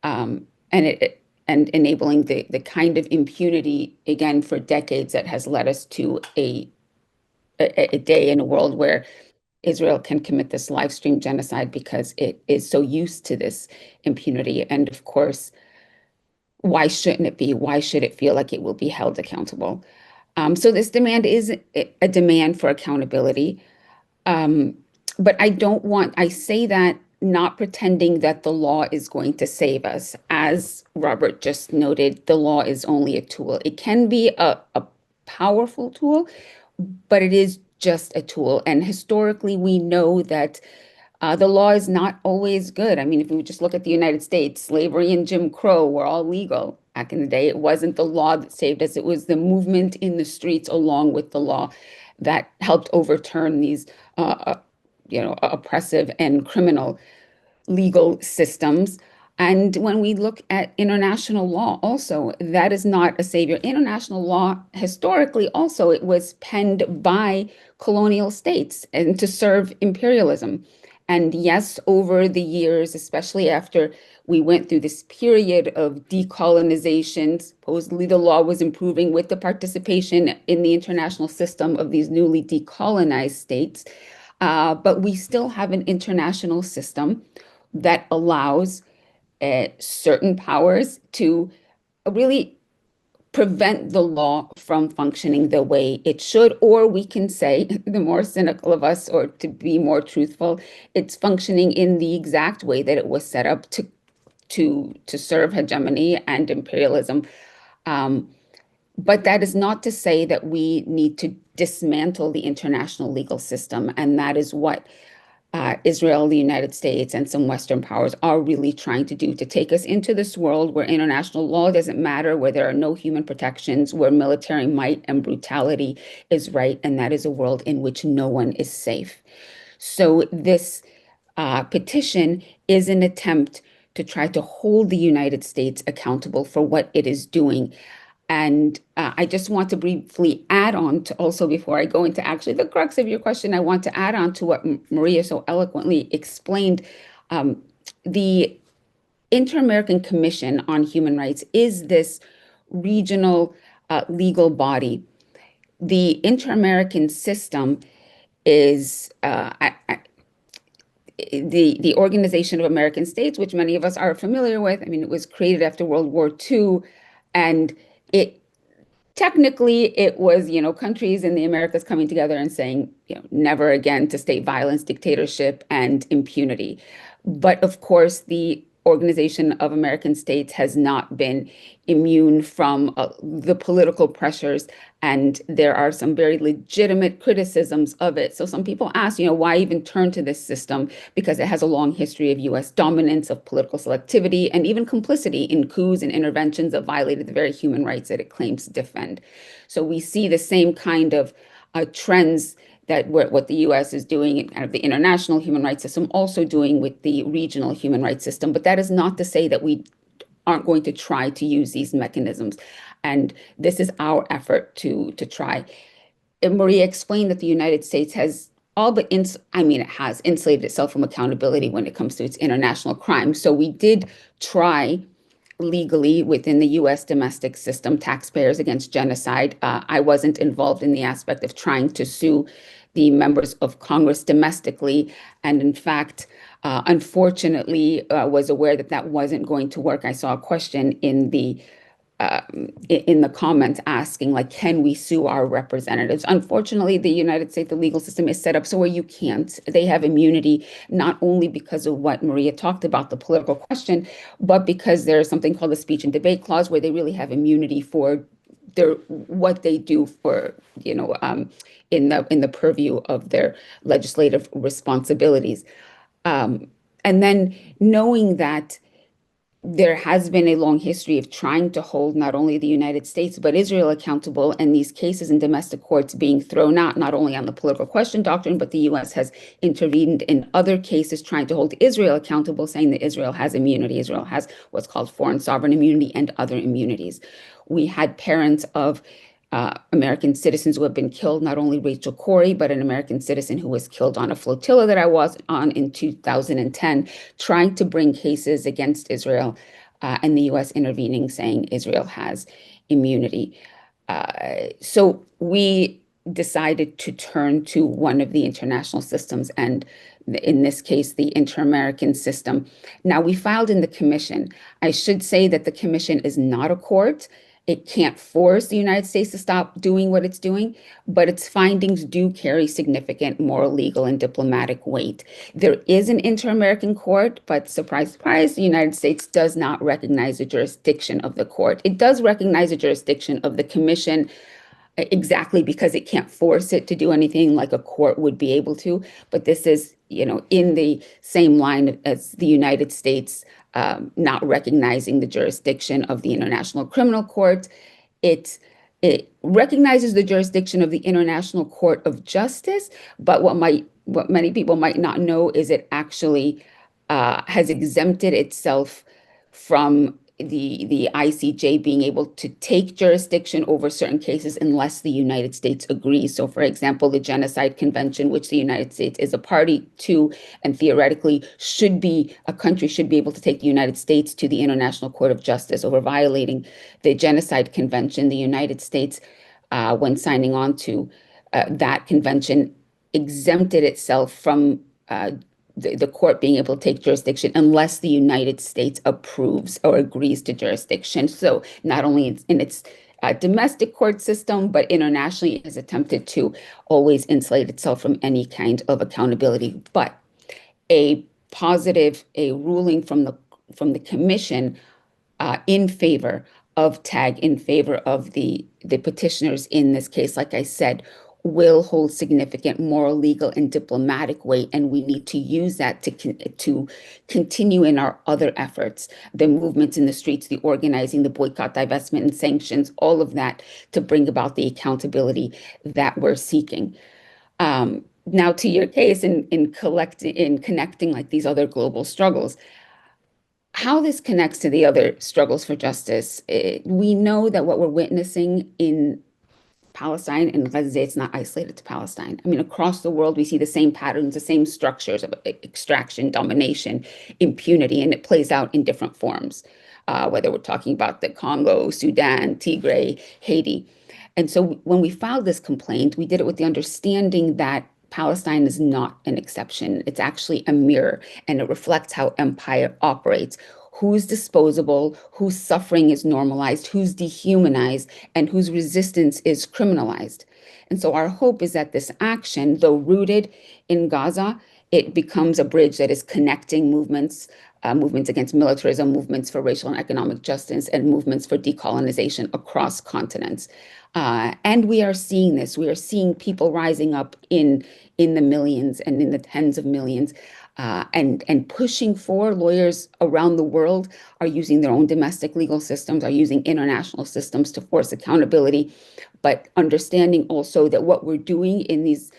and enabling the kind of impunity, again, for decades that has led us to a day in a world where Israel can commit this live stream genocide because it is so used to this impunity. And of course, why shouldn't it be? Why should it feel like it will be held accountable? So this demand is a demand for accountability. But I say that not pretending that the law is going to save us. As Robert just noted, the law is only a tool. It can be a powerful tool, but it is just a tool. And historically, we know that The law is not always good. I mean, if we just look at the United States, slavery and Jim Crow were all legal back in the day. It wasn't the law that saved us. It was the movement in the streets along with the law that helped overturn these, oppressive and criminal legal systems. And when we look at international law, also, that is not a savior. International law, historically, also, it was penned by colonial states and to serve imperialism. And yes, over the years, especially after we went through this period of decolonization, supposedly the law was improving with the participation in the international system of these newly decolonized states. But we still have an international system that allows certain powers to really prevent the law from functioning the way it should, or we can say, the more cynical of us, or to be more truthful, it's functioning in the exact way that it was set up to serve hegemony and imperialism. But that is not to say that we need to dismantle the international legal system, and that is what Israel, the United States, and some Western powers are really trying to do, to take us into this world where international law doesn't matter, where there are no human protections, where military might and brutality is right, and that is a world in which no one is safe. So this petition is an attempt to try to hold the United States accountable for what it is doing. And I just want to briefly add on to also, before I go into actually the crux of your question, I want to add on to what Maria so eloquently explained. The Inter-American Commission on Human Rights is this regional legal body. The Inter-American system is the Organization of American States, which many of us are familiar with. I mean, it was created after World War II, and it was, countries in the Americas coming together and saying, never again to state violence, dictatorship, and impunity. But of course, the Organization of American States has not been immune from the political pressures, and there are some very legitimate criticisms of it. So some people ask, why even turn to this system? Because it has a long history of U.S. dominance, of political selectivity, and even complicity in coups and interventions that violated the very human rights that it claims to defend. So we see the same kind of trends that what the U.S. is doing out of the international human rights system, also doing with the regional human rights system. But that is not to say that we aren't going to try to use these mechanisms. And this is our effort to try. And Maria explained that the United States has it has insulated itself from accountability when it comes to its international crime. So we did try legally within the U.S. domestic system, Taxpayers Against Genocide. I wasn't involved in the aspect of trying to sue the members of Congress domestically, and in fact, unfortunately, was aware that that wasn't going to work. I saw a question in the comments asking, can we sue our representatives? Unfortunately, the United States, the legal system is set up so where you can't. They have immunity, not only because of what Maria talked about, the political question, but because there's something called the speech and debate clause, where they really have immunity for what they do for, in the purview of their legislative responsibilities. And then knowing that there has been a long history of trying to hold not only the United States, but Israel accountable, and these cases in domestic courts being thrown out, not only on the political question doctrine, but the U.S. has intervened in other cases trying to hold Israel accountable, saying that Israel has immunity. Israel has what's called foreign sovereign immunity and other immunities. We had parents of American citizens who have been killed, not only Rachel Corrie, but an American citizen who was killed on a flotilla that I was on in 2010, trying to bring cases against Israel, and the U.S. intervening, saying Israel has immunity. So we decided to turn to one of the international systems, and in this case, the Inter-American system. Now, we filed in the commission. I should say that the commission is not a court. It can't force the United States to stop doing what it's doing, but its findings do carry significant moral, legal, and diplomatic weight. There is an Inter-American court, but surprise, surprise, the United States does not recognize the jurisdiction of the court. It does recognize the jurisdiction of the commission, exactly because it can't force it to do anything like a court would be able to. But this is in the same line as the United States not recognizing the jurisdiction of the International Criminal Court. It recognizes the jurisdiction of the International Court of Justice, but what many people might not know is it actually has exempted itself from the ICJ being able to take jurisdiction over certain cases unless the United States agrees. So, for example, the Genocide Convention, which the United States is a party to, and theoretically a country should be able to take the United States to the International Court of Justice over violating the Genocide Convention. The United States, when signing on to that convention, exempted itself from the court being able to take jurisdiction unless the United States approves or agrees to jurisdiction. So not only in its domestic court system, but internationally it has attempted to always insulate itself from any kind of accountability. But a ruling from the commission in favor of TAG, in favor of the petitioners in this case, like I said, will hold significant moral, legal, and diplomatic weight, and we need to use that to continue in our other efforts, the movements in the streets, the organizing, the boycott, divestment, and sanctions, all of that to bring about the accountability that we're seeking. Now, to your case, in connecting like these other global struggles, how this connects to the other struggles for justice, we know that what we're witnessing in Palestine and Gaza, it's not isolated to Palestine. I mean, across the world, we see the same patterns, the same structures of extraction, domination, impunity, and it plays out in different forms, whether we're talking about the Congo, Sudan, Tigray, Haiti. And so when we filed this complaint, we did it with the understanding that Palestine is not an exception. It's actually a mirror, and it reflects how empire operates. Who's disposable, whose suffering is normalized, who's dehumanized, and whose resistance is criminalized. And so our hope is that this action, though rooted in Gaza, it becomes a bridge that is connecting movements against militarism, movements for racial and economic justice, and movements for decolonization across continents. And we are seeing this. We are seeing people rising up in the millions and in the tens of millions, and pushing for. Lawyers around the world are using their own domestic legal systems, are using international systems to force accountability, but understanding also that what we're doing in these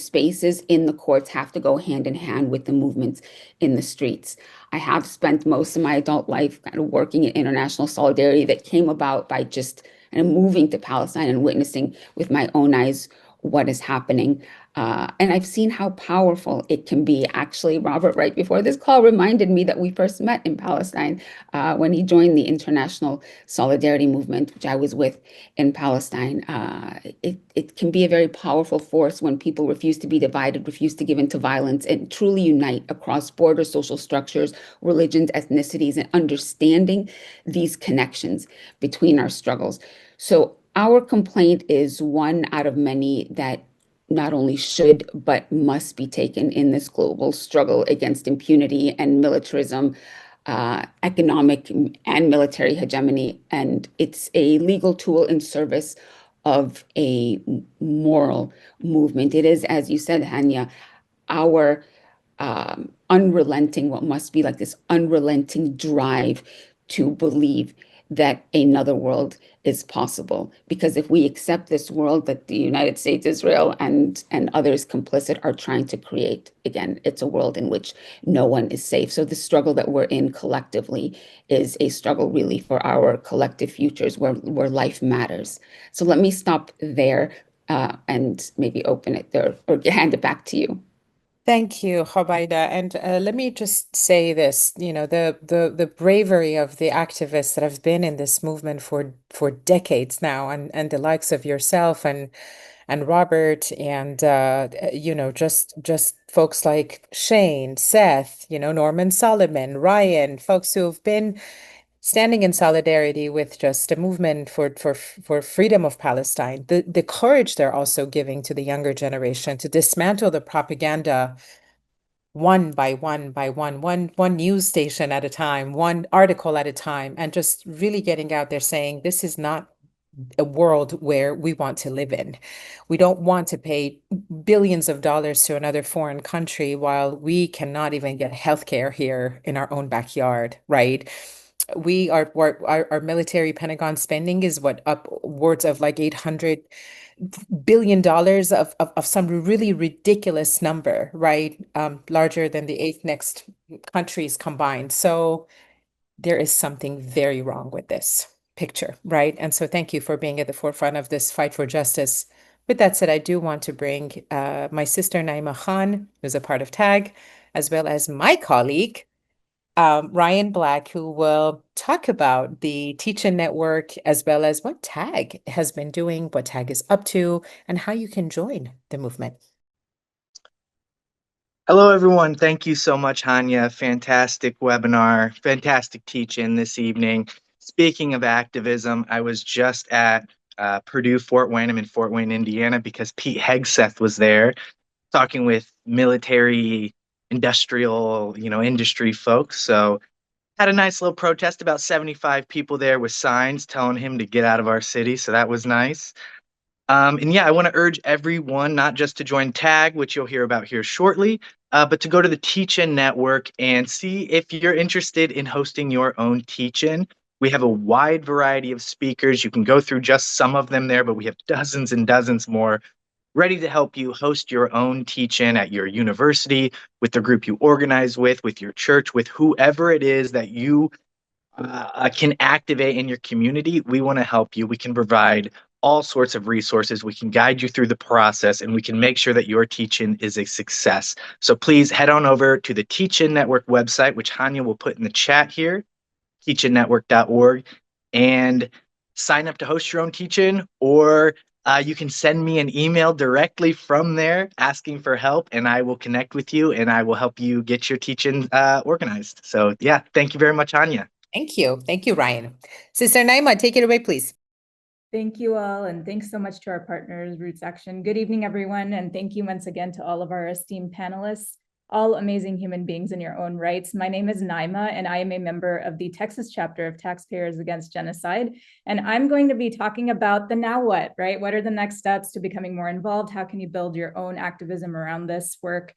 spaces in the courts have to go hand in hand with the movements in the streets. I have spent most of my adult life kind of working in international solidarity that came about by just moving to Palestine and witnessing with my own eyes what is happening. And I've seen how powerful it can be. Actually, Robert, right before this call, reminded me that we first met in Palestine when he joined the International Solidarity Movement, which I was with in Palestine. It can be a very powerful force when people refuse to be divided, refuse to give into violence, and truly unite across borders, social structures, religions, ethnicities, and understanding these connections between our struggles. So our complaint is one out of many that not only should, but must be taken in this global struggle against impunity and militarism, economic and military hegemony. And it's a legal tool in service of a moral movement. It is, as you said, Hania, our unrelenting, what must be like this unrelenting drive to believe that another world is possible. Because if we accept this world that the United States, Israel, and others complicit are trying to create, again, it's a world in which no one is safe. So the struggle that we're in collectively is a struggle really for our collective futures where life matters. So let me stop there and maybe open it there or hand it back to you. Thank you, Huwaida. And let me just say this, the bravery of the activists that have been in this movement for decades now, and the likes of yourself and Robert, and just folks like Shane, Seth, Norman Solomon, Ryan, folks who have been standing in solidarity with just a movement for freedom of Palestine, the courage they're also giving to the younger generation to dismantle the propaganda one by one news station at a time, one article at a time, and just really getting out there saying this is not a world where we want to live in. We don't want to pay billions of dollars to another foreign country while we cannot even get healthcare here in our own backyard, right? Our military Pentagon spending is what, upwards of like $800 billion of some really ridiculous number, right? Larger than the 8 next countries combined. So there is something very wrong with this picture, right? And so thank you for being at the forefront of this fight for justice. With that said, I do want to bring my sister Naima Khan, who's a part of TAG, as well as my colleague, Ryan Black, who will talk about the Teach-In Network, as well as what TAG has been doing, what TAG is up to, and how you can join the movement. Hello, everyone. Thank you so much, Hanya. Fantastic webinar, fantastic teach-in this evening. Speaking of activism, I was just at Purdue Fort Wayne. I'm in Fort Wayne, Indiana, because Pete Hegseth was there talking with military, industrial, industry folks. So had a nice little protest, about 75 people there with signs telling him to get out of our city. So that was nice. And yeah, I want to urge everyone not just to join TAG, which you'll hear about here shortly, but to go to the Teach-In Network and see if you're interested in hosting your own teach-in. We have a wide variety of speakers. You can go through just some of them there, but we have dozens and dozens more ready to help you host your own teach-in at your university, with the group you organize with your church, with whoever it is that you can activate in your community. We want to help you. We can provide all sorts of resources. We can guide you through the process, and we can make sure that your teach-in is a success. So please head on over to the Teach-In Network website, which Hanya will put in the chat here, teachinnetwork.org, and sign up to host your own teach-in, or you can send me an email directly from there asking for help, and I will connect with you, and I will help you get your teach-in organized. So yeah, thank you very much, Hanya. Thank you. Thank you, Ryan. Sister Naima, take it away, please. Thank you all, and thanks so much to our partners, RootsAction. Good evening, everyone, and thank you once again to all of our esteemed panelists, all amazing human beings in your own rights. My name is Naima, and I am a member of the Texas chapter of Taxpayers Against Genocide, and I'm going to be talking about the now what, right? What are the next steps to becoming more involved? How can you build your own activism around this work?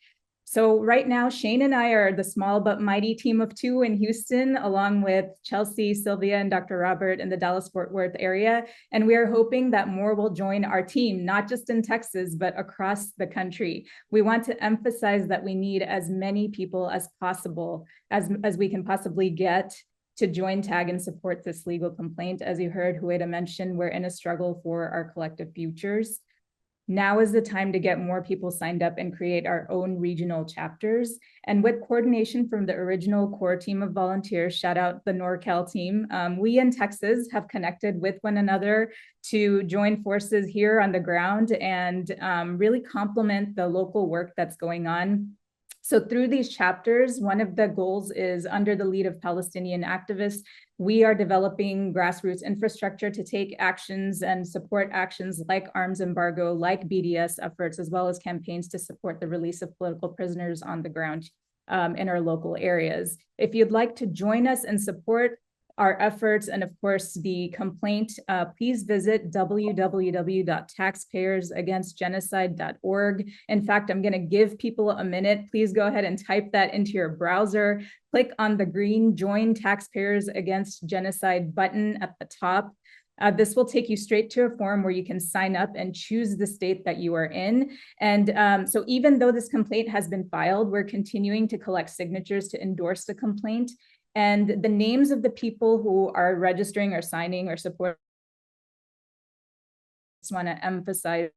So right now, Shane and I are the small but mighty team of 2 in Houston, along with Chelsea, Sylvia, and Dr. Robert in the Dallas-Fort Worth area. And we are hoping that more will join our team, not just in Texas, but across the country. We want to emphasize that we need as many people as possible, as we can possibly get, to join TAG and support this legal complaint. As you heard Huwaida mention, we're in a struggle for our collective futures. Now is the time to get more people signed up and create our own regional chapters. And with coordination from the original core team of volunteers, shout out the NorCal team, we in Texas have connected with one another to join forces here on the ground and really complement the local work that's going on. So through these chapters, one of the goals is, under the lead of Palestinian activists, we are developing grassroots infrastructure to take actions and support actions like arms embargo, like BDS efforts, as well as campaigns to support the release of political prisoners on the ground in our local areas. If you'd like to join us and support our efforts and, of course, the complaint, please visit www.taxpayersagainstgenocide.org. In fact, I'm going to give people a minute. Please go ahead and type that into your browser. Click on the green Join Taxpayers Against Genocide button at the top. This will take you straight to a form where you can sign up and choose the state that you are in. And so even though this complaint has been filed, we're continuing to collect signatures to endorse the complaint. And the names of the people who are registering or signing or supporting, I just want to emphasize,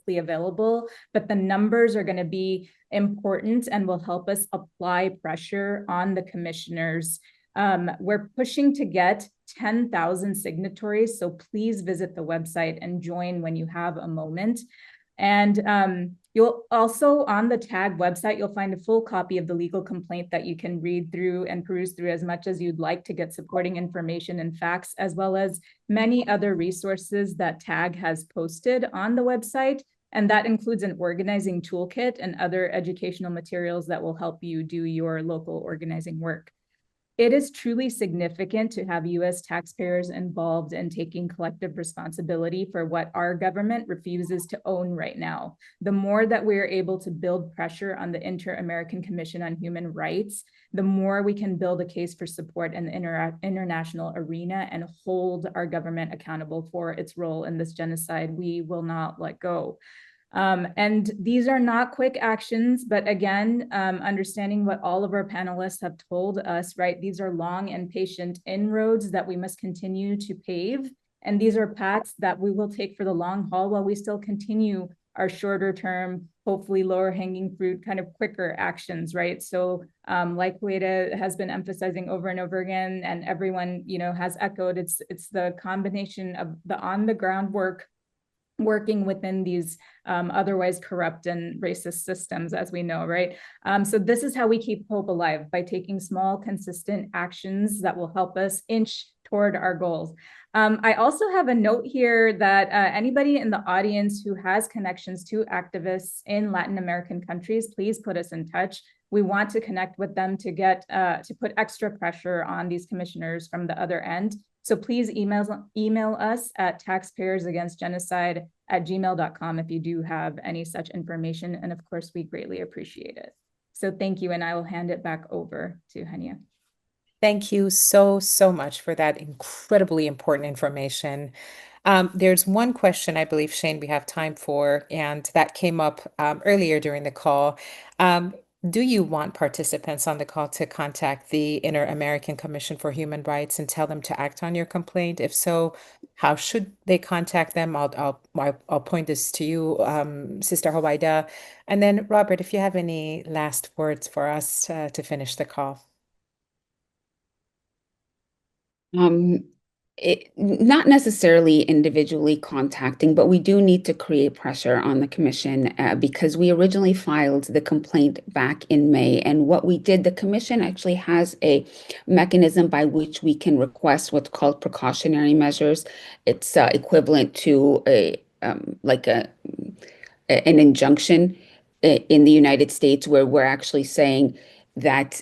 available, but the numbers are going to be important and will help us apply pressure on the commissioners. We're pushing to get 10,000 signatories, so please visit the website and join when you have a moment. And you'll also, on the TAG website, you'll find a full copy of the legal complaint that you can read through and peruse through as much as you'd like to get supporting information and facts, as well as many other resources that TAG has posted on the website. And that includes an organizing toolkit and other educational materials that will help you do your local organizing work. it is truly significant to have US taxpayers involved in taking collective responsibility for what our government refuses to own right now. The more that we're able to build pressure on the Inter-American Commission on Human Rights, the more we can build a case for support in the international arena and hold our government accountable for its role in this genocide. We will not let go. And these are not quick actions, but again, understanding what all of our panelists have told us, right? These are long and patient inroads that we must continue to pave. And these are paths that we will take for the long haul while we still continue our shorter term, hopefully lower hanging fruit, kind of quicker actions, right? So like Huwaida has been emphasizing over and over again, and everyone, has echoed, it's the combination of the on the ground work, working within these otherwise corrupt and racist systems, as we know, right? So this is how we keep hope alive, by taking small, consistent actions that will help us inch toward our goals. I also have a note here that anybody in the audience who has connections to activists in Latin American countries, please put us in touch. We want to connect with them to get to put extra pressure on these commissioners from the other end. So please email us at taxpayersagainstgenocide@gmail.com if you do have any such information. And of course, we greatly appreciate it. So thank you, and I will hand it back over to Hania. Thank you so, so much for that incredibly important information. There's one question I believe, Shane, we have time for, and that came up earlier during the call. Do you want participants on the call to contact the Inter-American Commission for Human Rights and tell them to act on your complaint? If so, how should they contact them? I'll point this to you, Sister Huwaida. And then Robert, if you have any last words for us to finish the call. Not necessarily individually contacting, but we do need to create pressure on the commission because we originally filed the complaint back in May. And what we did, the commission actually has a mechanism by which we can request what's called precautionary measures. It's equivalent to an injunction in the United States, where we're actually saying that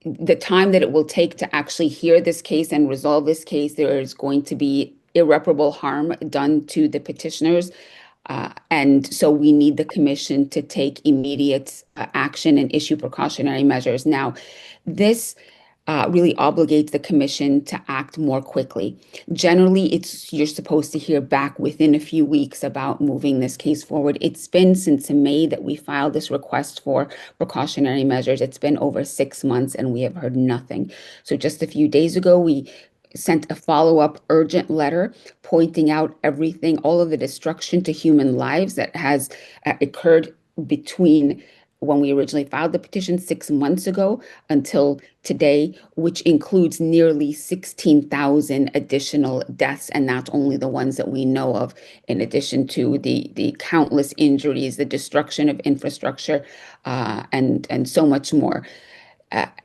the time that it will take to actually hear this case and resolve this case, there is going to be irreparable harm done to the petitioners. And so we need the commission to take immediate action and issue precautionary measures. Now, this really obligates the commission to act more quickly. Generally, you're supposed to hear back within a few weeks about moving this case forward. It's been since May that we filed this request for precautionary measures. It's been over 6 months and we have heard nothing. So just a few days ago, we sent a follow-up urgent letter pointing out everything, all of the destruction to human lives that has occurred between when we originally filed the petition 6 months ago until today, which includes nearly 16,000 additional deaths, and that's only the ones that we know of, in addition to the countless injuries, the destruction of infrastructure, and so much more.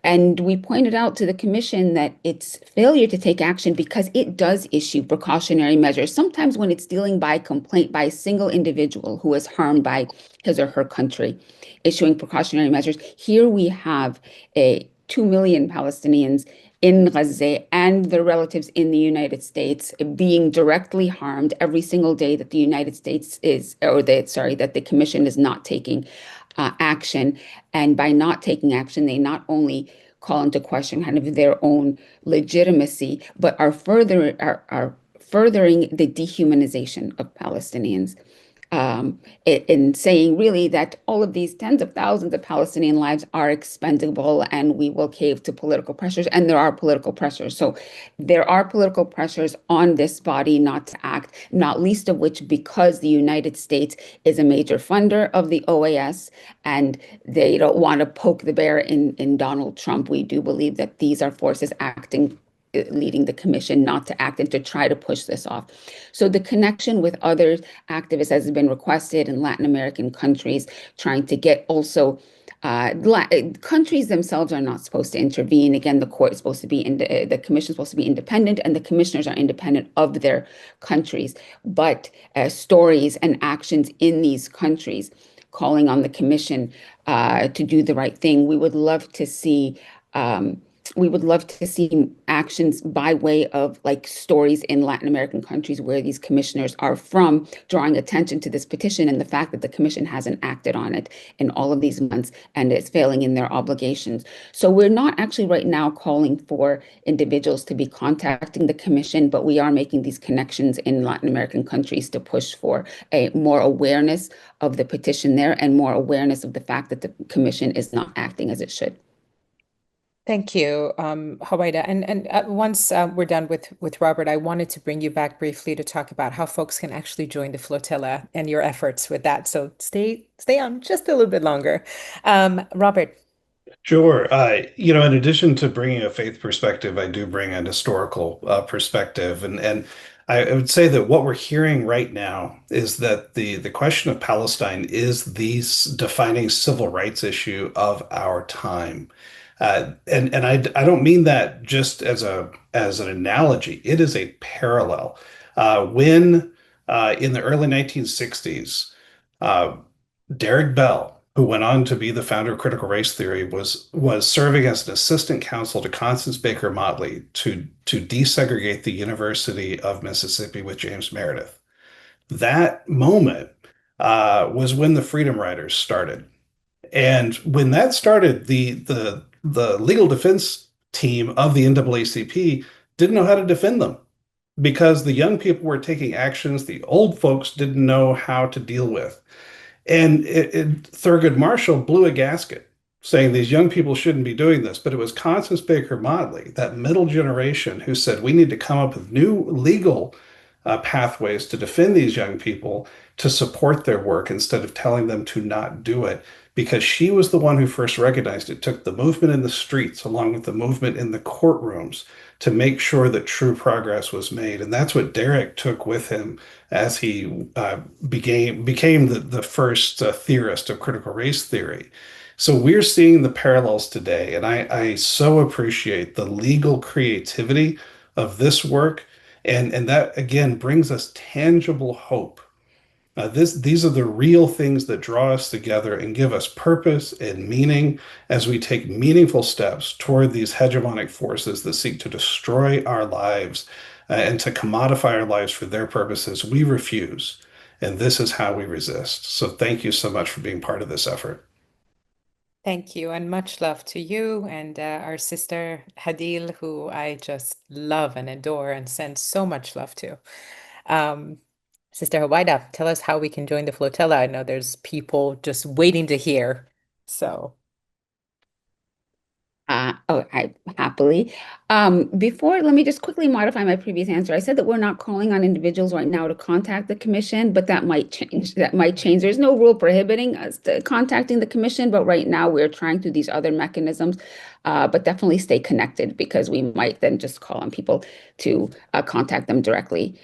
And we pointed out to the commission that its failure to take action, because it does issue precautionary measures, sometimes when it's dealing by complaint by a single individual who is harmed by his or her country, issuing precautionary measures. Here we have 2 million Palestinians in Gaza and their relatives in the United States being directly harmed every single day that the United States that the commission is not taking action. And by not taking action, they not only call into question kind of their own legitimacy, but are furthering the dehumanization of Palestinians. In saying really that all of these tens of thousands of Palestinian lives are expendable and we will cave to political pressures, and there are political pressures. So there are political pressures on this body not to act, not least of which because the United States is a major funder of the OAS and they don't want to poke the bear in Donald Trump. We do believe that these are forces leading the commission not to act and to try to push this off. So the connection with other activists has been requested in Latin American countries, trying to get also countries themselves are not supposed to intervene. Again, the court is supposed to be the commission is supposed to be independent, and the commissioners are independent of their countries. But stories and actions in these countries calling on the commission to do the right thing. We would love to see we would love to see actions by way of like stories in Latin American countries where these commissioners are from, drawing attention to this petition and the fact that the commission hasn't acted on it in all of these months and is failing in their obligations. So we're not actually right now calling for individuals to be contacting the commission, but we are making these connections in Latin American countries to push for a more awareness of the petition there and more awareness of the fact that the commission is not acting as it should. Thank you, Huwaida. And once we're done with Robert, I wanted to bring you back briefly to talk about how folks can actually join the flotilla and your efforts with that. So stay on just a little bit longer. Robert. Sure. In addition to bringing a faith perspective, I do bring an historical perspective, and I would say that what we're hearing right now is that the question of Palestine is the defining civil rights issue of our time. And I don't mean that just as an analogy. It is a parallel. When in the early 1960s, Derek Bell, who went on to be the founder of critical race theory, was serving as an assistant counsel to Constance Baker Motley to desegregate the University of Mississippi with James Meredith. That moment was when the Freedom Riders started. And when that started, the legal defense team of the NAACP didn't know how to defend them because the young people were taking actions the old folks didn't know how to deal with. And Thurgood Marshall blew a gasket saying these young people shouldn't be doing this. But it was Constance Baker Motley, that middle generation, who said we need to come up with new legal pathways to defend these young people, to support their work instead of telling them to not do it, because she was the one who first recognized it took the movement in the streets along with the movement in the courtrooms to make sure that true progress was made. And that's what Derek took with him as he became the first theorist of critical race theory. So we're seeing the parallels today, and I so appreciate the legal creativity of this work, and that again brings us tangible hope. These are the real things that draw us together and give us purpose and meaning as we take meaningful steps toward these hegemonic forces that seek to destroy our lives and to commodify our lives for their purposes. We refuse, and this is how we resist. So thank you so much for being part of this effort. Thank you, and much love to you and our sister Hadil, who I just love and adore and send so much love to. Sister Huwaida, tell us how we can join the flotilla. I know there's people just waiting to hear. So. I happily. Before, let me just quickly modify my previous answer. I said that we're not calling on individuals right now to contact the commission, but that might change. There's no rule prohibiting us to contacting the commission, but right now we're trying through these other mechanisms. But definitely stay connected, because we might then just call on people to contact them directly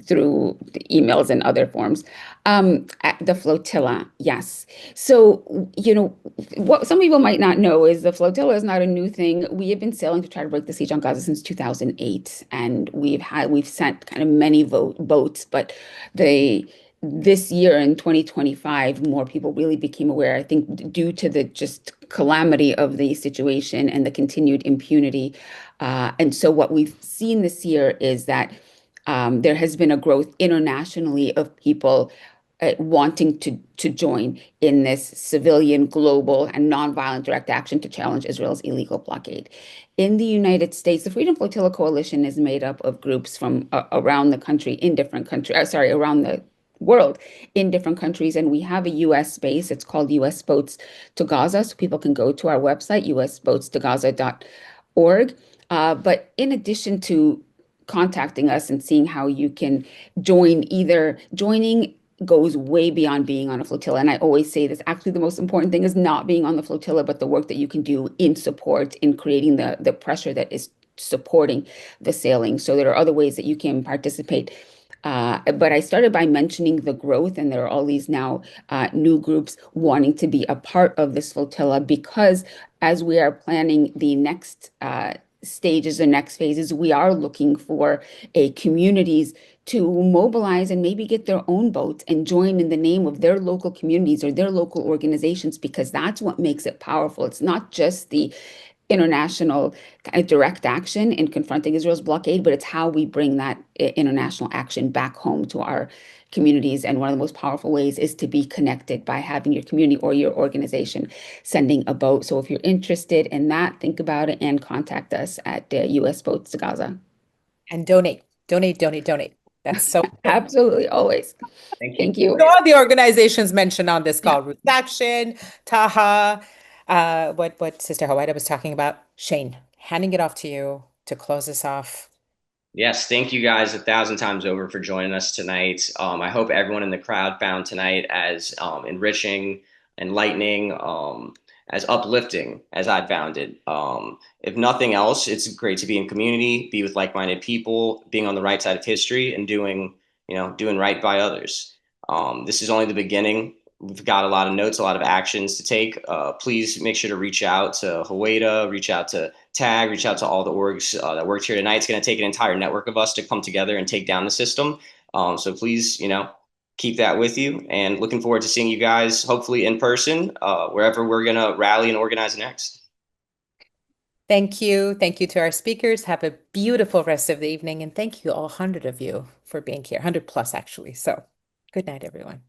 through the emails and other forms. At the flotilla, yes. So, what some people might not know is the flotilla is not a new thing. We have been sailing to try to break the siege on Gaza since 2008, and we've sent kind of many boats, but this year in 2025, more people really became aware, I think, due to the just calamity of the situation and the continued impunity. And so what we've seen this year is that there has been a growth internationally of people wanting to join in this civilian, global, and nonviolent direct action to challenge Israel's illegal blockade. In the United States, the Freedom Flotilla Coalition is made up of groups from around the country, around the world, in different countries. And we have a U.S. base. It's called U.S. Boats to Gaza. So people can go to our website, usboatstogaza.org. But in addition to contacting us and seeing how you can join, joining goes way beyond being on a flotilla. And I always say this, actually, the most important thing is not being on the flotilla, but the work that you can do in support, in creating the pressure that is supporting the sailing. So there are other ways that you can participate. But I started by mentioning the growth, and there are all these now new groups wanting to be a part of this flotilla, because as we are planning the next stages or next phases, we are looking for communities to mobilize and maybe get their own boats and join in the name of their local communities or their local organizations, because that's what makes it powerful. It's not just the international kind of direct action in confronting Israel's blockade, but it's how we bring that international action back home to our communities. And one of the most powerful ways is to be connected by having your community or your organization sending a boat. So if you're interested in that, think about it and contact us at US Boats to Gaza. And donate, donate, donate, donate. That's so Absolutely, always. Thank you. Thank you. all the organizations mentioned on this call, RootsAction, Taha, what Sister Huwaida was talking about. Shane, handing it off to you to close us off. Yes, thank you guys 1,000 times over for joining us tonight. I hope everyone in the crowd found tonight as enriching, enlightening, as uplifting as I found it. If nothing else, it's great to be in community, be with like-minded people, being on the right side of history, and doing right by others. This is only the beginning. We've got a lot of notes, a lot of actions to take. Please make sure to reach out to Huwaida, reach out to TAG, reach out to all the orgs that worked here tonight. It's going to take an entire network of us to come together and take down the system. So please, keep that with you, and looking forward to seeing you guys hopefully in person, wherever we're going to rally and organize next. Thank you. Thank you to our speakers. Have a beautiful rest of the evening. And thank you all 100 of you for being here, 100 plus actually. So good night, everyone.